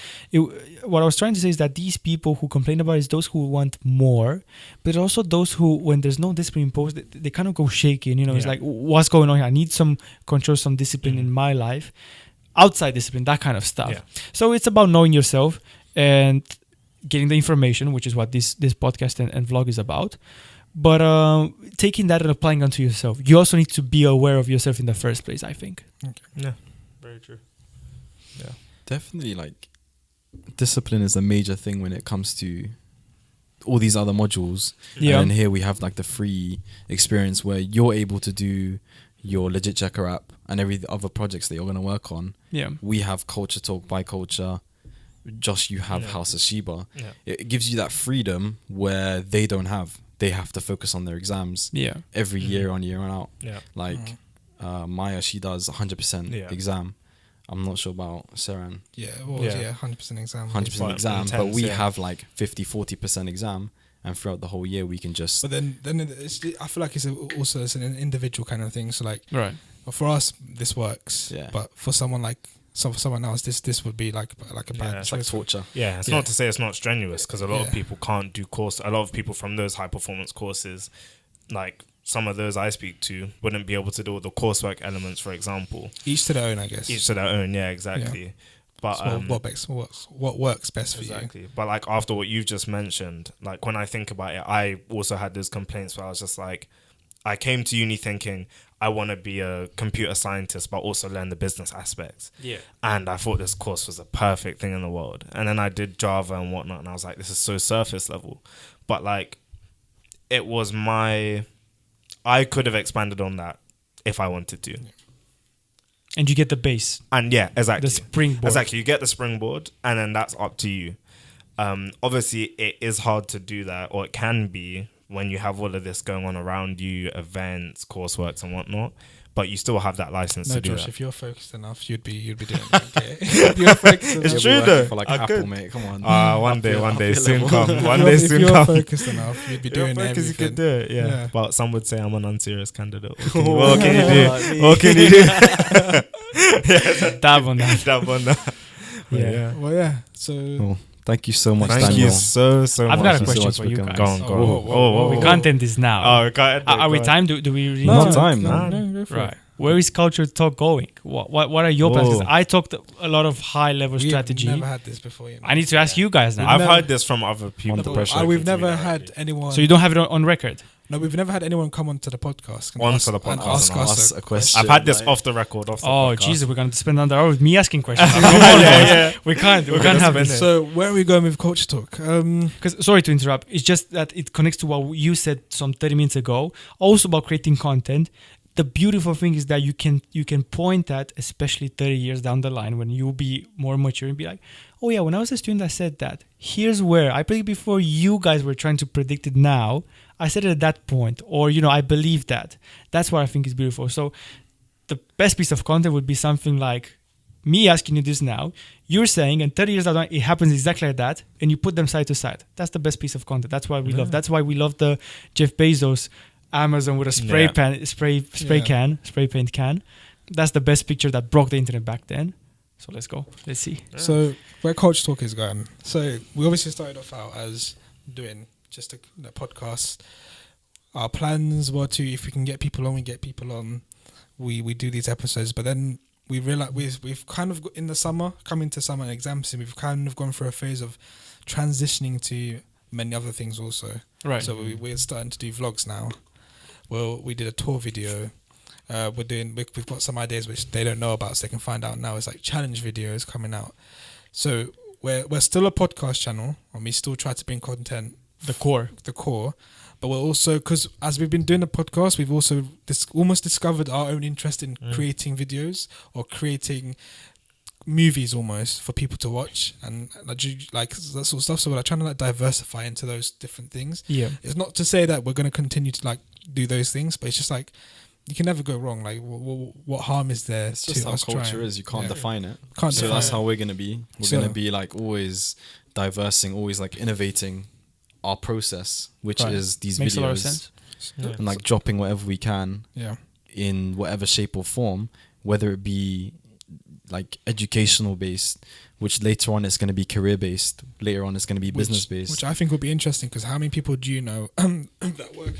What I was trying to say is that these people who complain about it is those who want more, but also those who, when there's no discipline imposed, they kind of go shaky. And, it's like, what's going on here? I need some control, some discipline in my life, outside discipline, that kind of stuff. Yeah. So it's about knowing yourself and getting the information, which is what this podcast and vlog is about. But taking that and applying onto yourself. You also need to be aware of yourself in the first place, I think. Okay. Yeah, very true. Yeah, Definitely, like, discipline is a major thing when it comes to all these other modules. Yeah. And here we have like the free experience where you're able to do your Legit Checker app and every other projects that you're going to work on. Yeah. We have CultrTalk by Culture. Josh, you have House of Sheba. Yeah. It gives you that freedom where they don't have. They have to focus on their exams every year on out. Yeah. Like Maya, she does 100% exam. I'm not sure about Saran. Yeah, what was 100% exam. 100% exam, intense, but we have like 50-40% exam, and throughout the whole year we can just. But then I feel like it's also an individual kind of thing. So like, right. For us, this works. Yeah. But for someone like. So for someone else, this would be like a bad It's like torture. Yeah, it's not to say it's not strenuous, because a lot of Yeah. people can't do course. A lot of people from those high performance courses, like some of those I speak to, wouldn't be able to do all the coursework elements, for example. Each to their own, I guess. Each to their own, yeah, exactly. Yeah. But So what works best for you? exactly. But like after what you've just mentioned, like when I think about it, I also had those complaints where I was just like, I came to uni thinking I want to be a computer scientist, but also learn the business aspects. Yeah. And I thought this course was the perfect thing in the world. And then I did Java and whatnot, and I was like, this is so surface level. But like, it was I could have expanded on that if I wanted to. And you get the base. And yeah, exactly. The springboard. Exactly. You get the springboard, and then that's up to you. Obviously, it is hard to do that, or it can be, when you have all of this going on around you, events, courseworks and whatnot, but you still have that license to do Josh, that. if you're focused enough, you'd be doing it. Okay. If you're focused enough, It's true though. For like I Apple, could. mate. Come on. One day, soon level. come. One day, if soon you're come. focused enough, you'd be doing Because everything. you could do it, yeah. But some would say I'm an unserious candidate. What can you do? What can you do? Dab on that. Dab on that. Yeah. Well, yeah. So Well, thank you so much, Thank Daniel. you so much. I've got a Thank you so question much for for you coming. guys. Go on, go on. Whoa. We can't end this now. Oh, we can't. Are we timed? Do we really No, need to? time, no. man. go for it. Right. Where is CultrTalk going? What are your plans? 'Cause Whoa. I talked a lot of high level We've strategy. never had this before. You know? I need to ask you guys now. I've never- heard this from other people. Under who pressure. have We've spoken to me never directly. had anyone. So you don't have it on record? No, we've never had anyone come onto the podcast. and Onto ask- the podcast and ask and us ask a question. I've had this Like- off the record. Off the Oh, podcast. Jesus, we're going to spend another hour with me asking questions. Yeah. We can't We're have gonna this. spend So where are we going with Culture Talk? Because sorry to interrupt, it's just that it connects to what you said some 30 minutes ago, also about creating content. The beautiful thing is that you can point at, especially 30 years down the line, when you'll be more mature and be like, oh yeah, when I was a student I said that. Here's where I predicted before you guys were trying to predict it now. I said it at that point, or I believe that. That's what I think is beautiful. So the best piece of content would be something like me asking you this now, you're saying, and 30 years down the line, it happens exactly like that, and you put them side to side. That's the best piece of content. That's why we love. That's why we love the Jeff Bezos Amazon with a spray paint can. That's the best picture that broke the internet back then. So let's go. Let's see. So where Culture Talk is going. So we obviously started off out as doing just a podcast. Our plans were to, if we can get people on, we get people on. We do these episodes, but then we realized we've kind of in the summer, coming to summer and exam season, we've kind of gone through a phase of transitioning to many other things also. Right. So we're starting to do vlogs now. Well, we did a tour video. We've got some ideas which they don't know about, so they can find out now. It's like challenge videos coming out. So we're still a podcast channel, and we still try to bring content. The core. But we're also, because as we've been doing the podcast, we've also almost discovered our own interest in creating videos or creating movies almost for people to watch, and like that sort of stuff. So we're like trying to like diversify into those different things. Yeah. It's not to say that we're going to continue to like do those things, but it's just like you can never go wrong. Like, what harm is there It's to just how us culture trying? is. You can't define it. Can't So define that's it. how we're gonna be. We're So- gonna be like always diversing, always like innovating our process, which Right. is these Makes videos a lot of sense. Yeah. and like dropping whatever we can Yeah. in whatever shape or form, whether it be like educational based, which later on it's going to be career based, later on it's going to be business based. Which I think will be interesting, because how many people do you know that work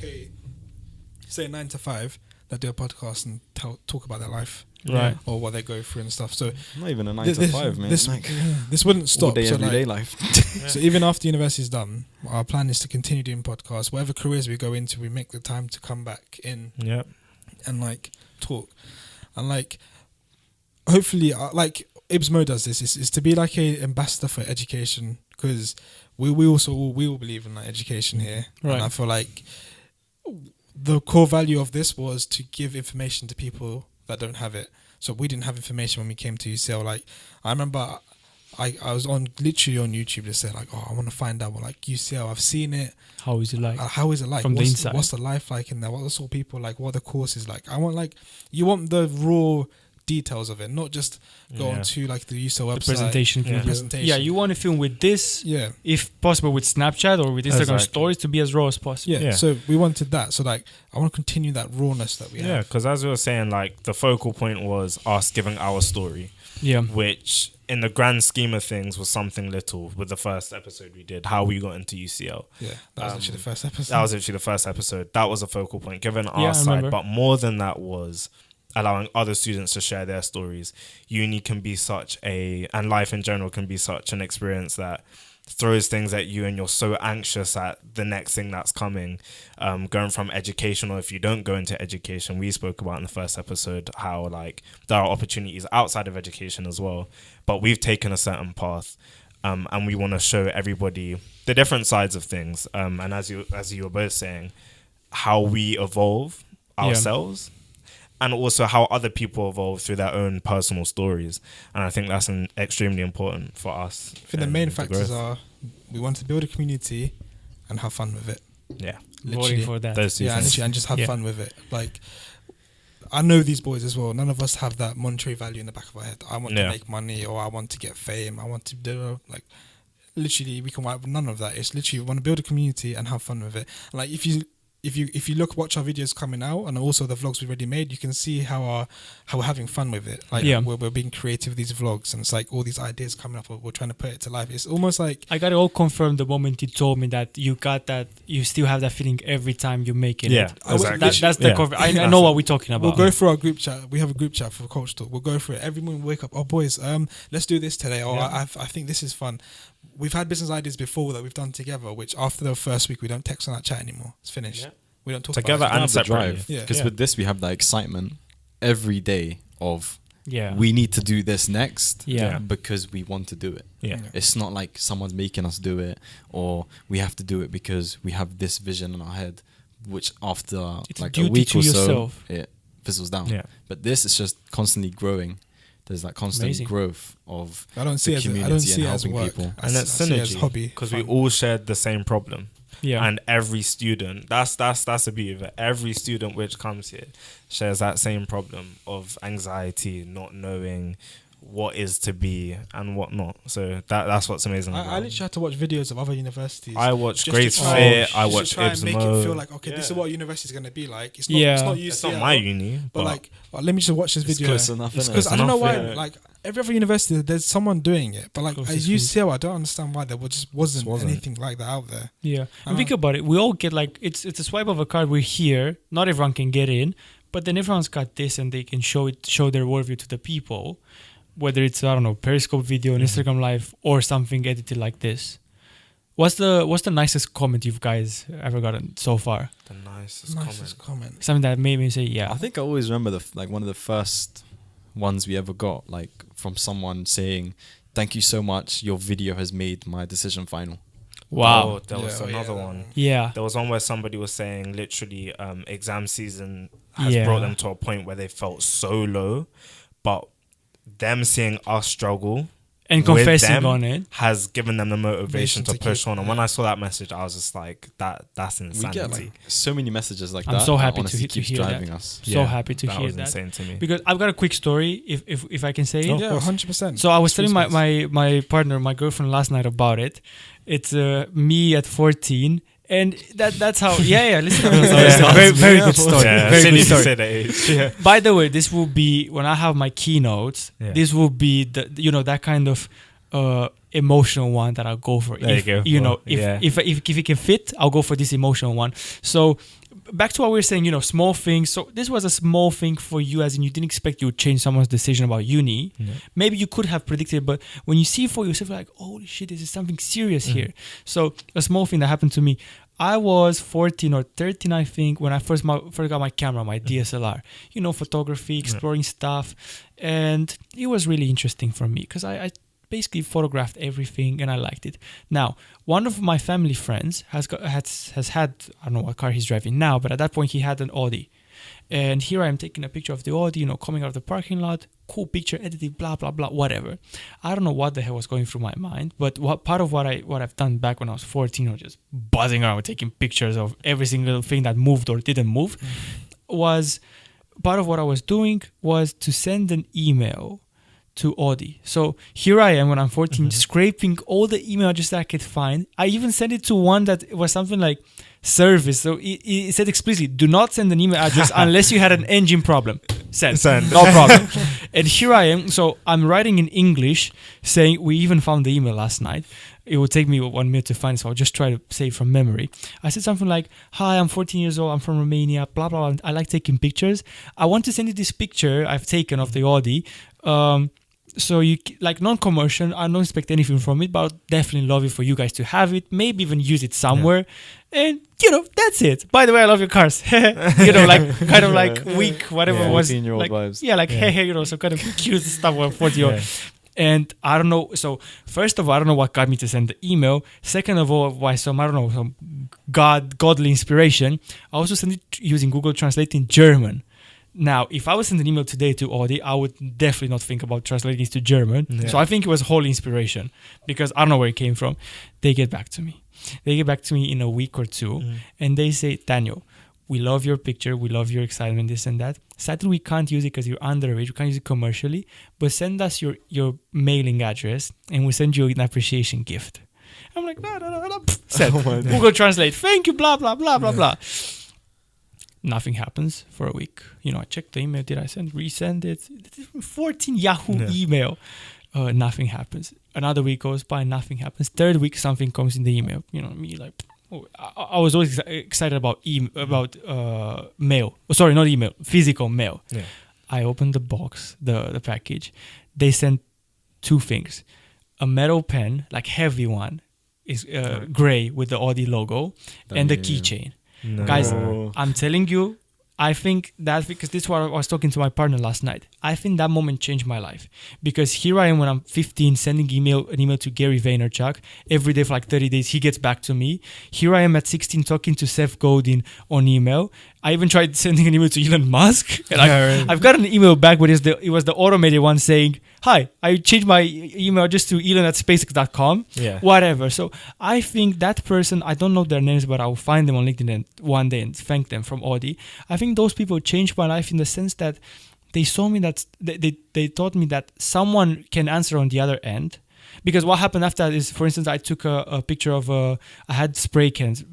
say 9 to 5, that do a podcast and talk about their life, Right. or what they go through and stuff. So Not even a 9 to 5, man. This, Like, this wouldn't all stop. day, So, everyday like, life. so even after university is done, our plan is to continue doing podcasts. Whatever careers we go into, we make the time to come back in Yep. and like talk, and like hopefully like Ibs Mo does this is to be like a ambassador for education, because we all believe in like education here, Right. and I feel like the core value of this was to give information to people that don't have it. So we didn't have information when we came to UCL. Like, I remember I was literally on YouTube to say like, oh, I want to find out what like UCL, I've seen it. How is it like? How is it like? From the inside. What's the life like in there? What are the sort of people like? What are the courses like? I want like, you want the raw details of it, not just go Yeah. onto like the UCL website. The presentation Yeah. video. Presentation. Yeah, you want to film with this, Yeah. if possible, with Snapchat or with Instagram Exactly. stories to be as raw as possible. Yeah. Yeah. So we wanted that. So like, I want to continue that rawness that we Yeah, have. because as we were saying, like the focal point was us giving our story, Yeah. which in the grand scheme of things was something little. With the first episode we did, how we got into UCL. Yeah. That was actually the first episode. That was actually the first episode. That was a focal point, given Yeah, our I side. remember. But more than that was allowing other students to share their stories. Uni can be and life in general can be such an experience that throws things at you, and you're so anxious at the next thing that's coming. Going from education, or if you don't go into education, we spoke about in the first episode how like there are opportunities outside of education as well. But we've taken a certain path. And we want to show everybody the different sides of things. And as you were both saying, how we evolve Yeah. ourselves, and also how other people evolve through their own personal stories. And I think that's extremely important for us. I think the in main the factors growth. are we want to build a community and have fun with it. Yeah, Voting for that. those two Yeah, things. literally, and just have Yeah. fun with it. Like, I know these boys as well. None of us have that monetary value in the back of our head. I want to Yeah. make money, or I want to get fame. I want to do like, literally, we can wipe none of that. It's literally we want to build a community and have fun with it. Like if you watch our videos coming out, and also the vlogs we've already made, you can see how we're having fun with it. Like Yeah. we're being creative with these vlogs, and it's like all these ideas coming up. We're trying to put it to life. It's almost like I got it all confirmed the moment you told me that you still have that feeling every time you make it. Yeah, I would- exactly. That's the Yeah. I know what we're talking about. we'll go through our group chat. We have a group chat for CultrTalk. We'll go through it every morning. We wake up. Oh boys, let's do this today. Or Yeah. I think this is fun. We've had business ideas before that we've done together, which after the first week we don't text on that chat anymore. It's finished. Yeah. We don't talk Together about it. and Have the separately. drive. Yeah. Because Yeah. with this, we have that excitement every day of Yeah. we need to do this next Yeah. because we want to do it. Yeah. It's not like someone's making us do it, or we have to do it because we have this vision in our head, which after It's a like a duty week to or yourself. so, it fizzles down. Yeah. But this is just constantly growing. There's like constant Amazing. growth of I don't see the it as I don't community see and it as helping work. people. I And s- it's I see it as synergy, hobby because we fun. all shared the same problem. Yeah. And every student, that's the beauty of it. Every student which comes here shares that same problem of anxiety, not knowing what is to be and what not. So that's what's amazing. I about it. literally had to watch videos of other universities. I watched just to Grace try- Fit. I just to watched try and Ibs make Mo. it feel like, okay, this is Yeah. what a university is going to be like. It's not. Yeah. It's not It's UCL. not my uni, But like, let me just watch this It's video. close enough, It's innit? because It's I don't know enough, why. yeah. Like every other university, there's someone doing it. But like Close at to UCL, I don't understand why there just wasn't Just wasn't. anything like that out there. Yeah, I and think know. about it. We all get like it's a swipe of a card. We're here. Not everyone can get in, but then everyone's got this, and they can show their worldview to the people. Whether it's I don't know Periscope video, an Instagram live, or something edited like this. What's the nicest comment you guys ever gotten so far? The nicest Nicest comment. comment. Something that made me say, yeah. I think I always remember like one of the first ones we ever got, like from someone saying, "Thank you so much. Your video has made my decision final." Wow. Oh, there was another one. Yeah. There was one where somebody was saying literally exam season has Yeah. brought them to a point where they felt so low, but them seeing us struggle and with confessing them on it. has given them the motivation to To push keep- on. And when I saw that message, I was just like, that's We insanity. get like so many messages like I'm that. so that happy to honestly he- to keeps hear that. driving us. So happy to that hear was that. insane to me. Because I've got a quick story, if I can say it. Oh, Yeah, 100%. So I was telling my partner, my girlfriend last night about it. It's me at 14. And that's how, listen to this. Very good story. Yeah, Very as soon good as you story. said age. Yeah. By the way, this will be, when I have my keynotes, Yeah. this will be that kind of emotional one that I'll go for. There if, you go. If it can fit, I'll go for this emotional one. So back to what we were saying, small things. So this was a small thing for you, as in you didn't expect you would change someone's decision about uni. Yeah. Maybe you could have predicted, but when you see for yourself, you're like, holy shit, this is something serious here. So a small thing that happened to me. I was 14 or 13, I think, when I first got my camera, my DSLR. Photography, exploring stuff. And it was really interesting for me because I basically photographed everything and I liked it. Now, one of my family friends has had, I don't know what car he's driving now, but at that point he had an Audi. And here I am taking a picture of the Audi, coming out of the parking lot, cool picture, edited, blah, blah, blah, whatever. I don't know what the hell was going through my mind, but part of what I've done back when I was 14, or just buzzing around taking pictures of every single thing that moved or didn't move, was part of what I was doing was to send an email to Audi. So here I am when I'm 14, scraping all the email addresses I could find. I even sent it to one that was something like service. So it said explicitly, do not send an email address unless you had an engine problem. Send. No problem. And here I am. So I'm writing in English saying, we even found the email last night. It would take me 1 minute to find, so I'll just try to say it from memory. I said something like, hi, I'm 14 years old, I'm from Romania, blah, blah, blah. I like taking pictures. I want to send you this picture I've taken of the Audi. So you like non-commercial, I don't expect anything from it, but I'll definitely love it for you guys to have it, maybe even use it somewhere. And that's it. By the way, I love your cars. Kind of like weak, whatever was. 14-year-old like, vibes. Yeah, like hey, some kind of cute stuff for 40-year-old. And I don't know. So first of all, I don't know what got me to send the email. Second of all, why some godly inspiration. I also sent it using Google Translate in German. Now, if I was sending an email today to Audi, I would definitely not think about translating it to German. Yeah. So I think it was wholly inspiration because I don't know where it came from. They get back to me. They get back to me in a week or two and they say, Daniel, we love your picture. We love your excitement, this and that. Sadly, we can't use it because you're underage. We can't use it commercially. But send us your mailing address and we'll send you an appreciation gift. I'm like, no. Send. Google Translate. Thank you, blah, blah, blah, blah, blah. Nothing happens for a week. I checked the email. Did I resend it? 14 Yahoo email. Nothing happens. Another week goes by. Nothing happens. Third week, something comes in the email. Me like, I was always excited about mail. Oh, sorry, not email. Physical mail. Yeah. I opened the box, the package. They sent two things: a metal pen, like heavy one, is gray with the Audi logo, and the keychain. No. Guys, I'm telling you, I think that because this is what I was talking to my partner last night. I think that moment changed my life because here I am when I'm 15 sending an email to Gary Vaynerchuk every day for like 30 days. He gets back to me. Here I am at 16 talking to Seth Godin on email. I even tried sending an email to Elon Musk. And I've got an email back, but it was the automated one saying, hi, I changed my email just to elon@spacex.com. Yeah. Whatever. So I think that person, I don't know their names, but I'll find them on LinkedIn one day and thank them from Audi. I think those people changed my life in the sense that they saw me that they taught me that someone can answer on the other end. Because what happened after that is, for instance, I took a picture of I had spray paint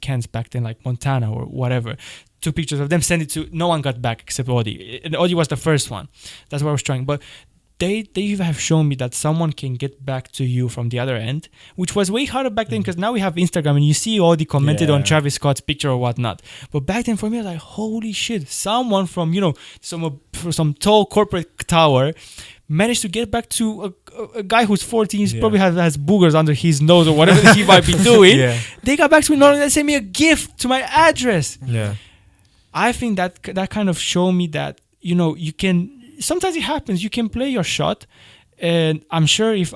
cans back then, like Montana or whatever. Took pictures of them, sent it to. No one got back except Audi. And Audi was the first one. That's what I was trying. But they have shown me that someone can get back to you from the other end, which was way harder back then because now we have Instagram and you see Audi commented on Travis Scott's picture or whatnot. But back then for me, I was like, holy shit! Someone from some tall corporate tower managed to get back to a guy who's 14, probably has boogers under his nose or whatever he might be doing. They got back to me, not only they sent me a gift to my address. Yeah, I think that kind of showed me that you can. Sometimes it happens. You can play your shot, and I'm sure if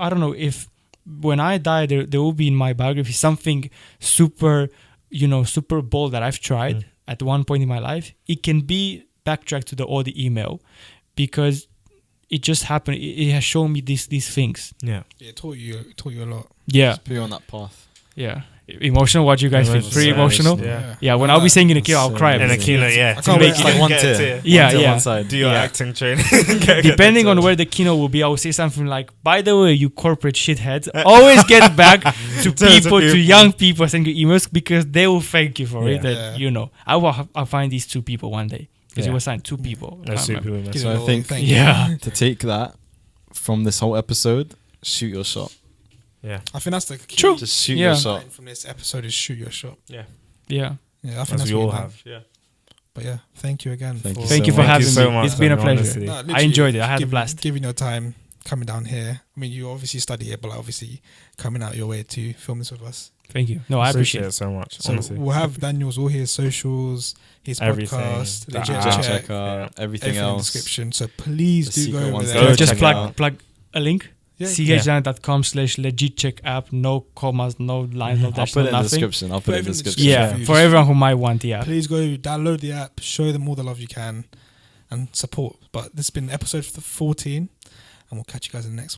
when I die, there will be in my biography something super bold that I've tried at one point in my life. It can be backtracked to the Audi email because it just happened. It has shown me these things. Yeah. Yeah, it taught you a lot. Yeah, Just put you on that path. yeah. Emotional. What do you guys think? Emotional. Pretty emotional. Yeah. Yeah. When I'll be saying in a kino, I'll cry. In a kino, yeah. I can't wait. It's like one Get a tier. tier. Yeah, One tier, yeah. one side. Do your Yeah. acting training. Depending on where the keynote will be, I will say something like, by the way, you corporate shitheads, always get back to people, to young people, send you emails because they will thank you for it. Yeah. That, you know, I'll find these 2 people one day because you Yeah. were signed 2 people. I That's can't super remember. women. So I think- Thank you. Yeah. To take that from this whole episode, shoot your shot. Yeah. I think that's the key. True. Just shoot Yeah. your shot. Line from this episode is shoot your shot. Yeah. Yeah, I think As that's we what all you done. have. Yeah. But yeah, thank you again. Thank you Thank so you for much. having Thank you so me. much, It's been a man, pleasure. honestly. No, I literally, enjoyed it. I had a giving- blast. Giving your time, coming down here. I mean, you obviously study here, but like, obviously coming out your way to film this with us. Thank you. No, I appreciate it. so much. So honestly. we'll have Daniel's all his socials, his Everything. podcast, The legit app. Just check, check out everything everything in the else. description. So please The do secret go over ones. there. Go Just check it plug out. a link. Yeah. chdanny.com/legit check app. No commas, no lines, no I'll dash, put no it in the nothing. description. I'll put it in the description. Yeah, Yeah. for everyone who might want the app. Please go download the app, show them all the love you can, and support. But this has been episode 14, and we'll catch you guys in the next one.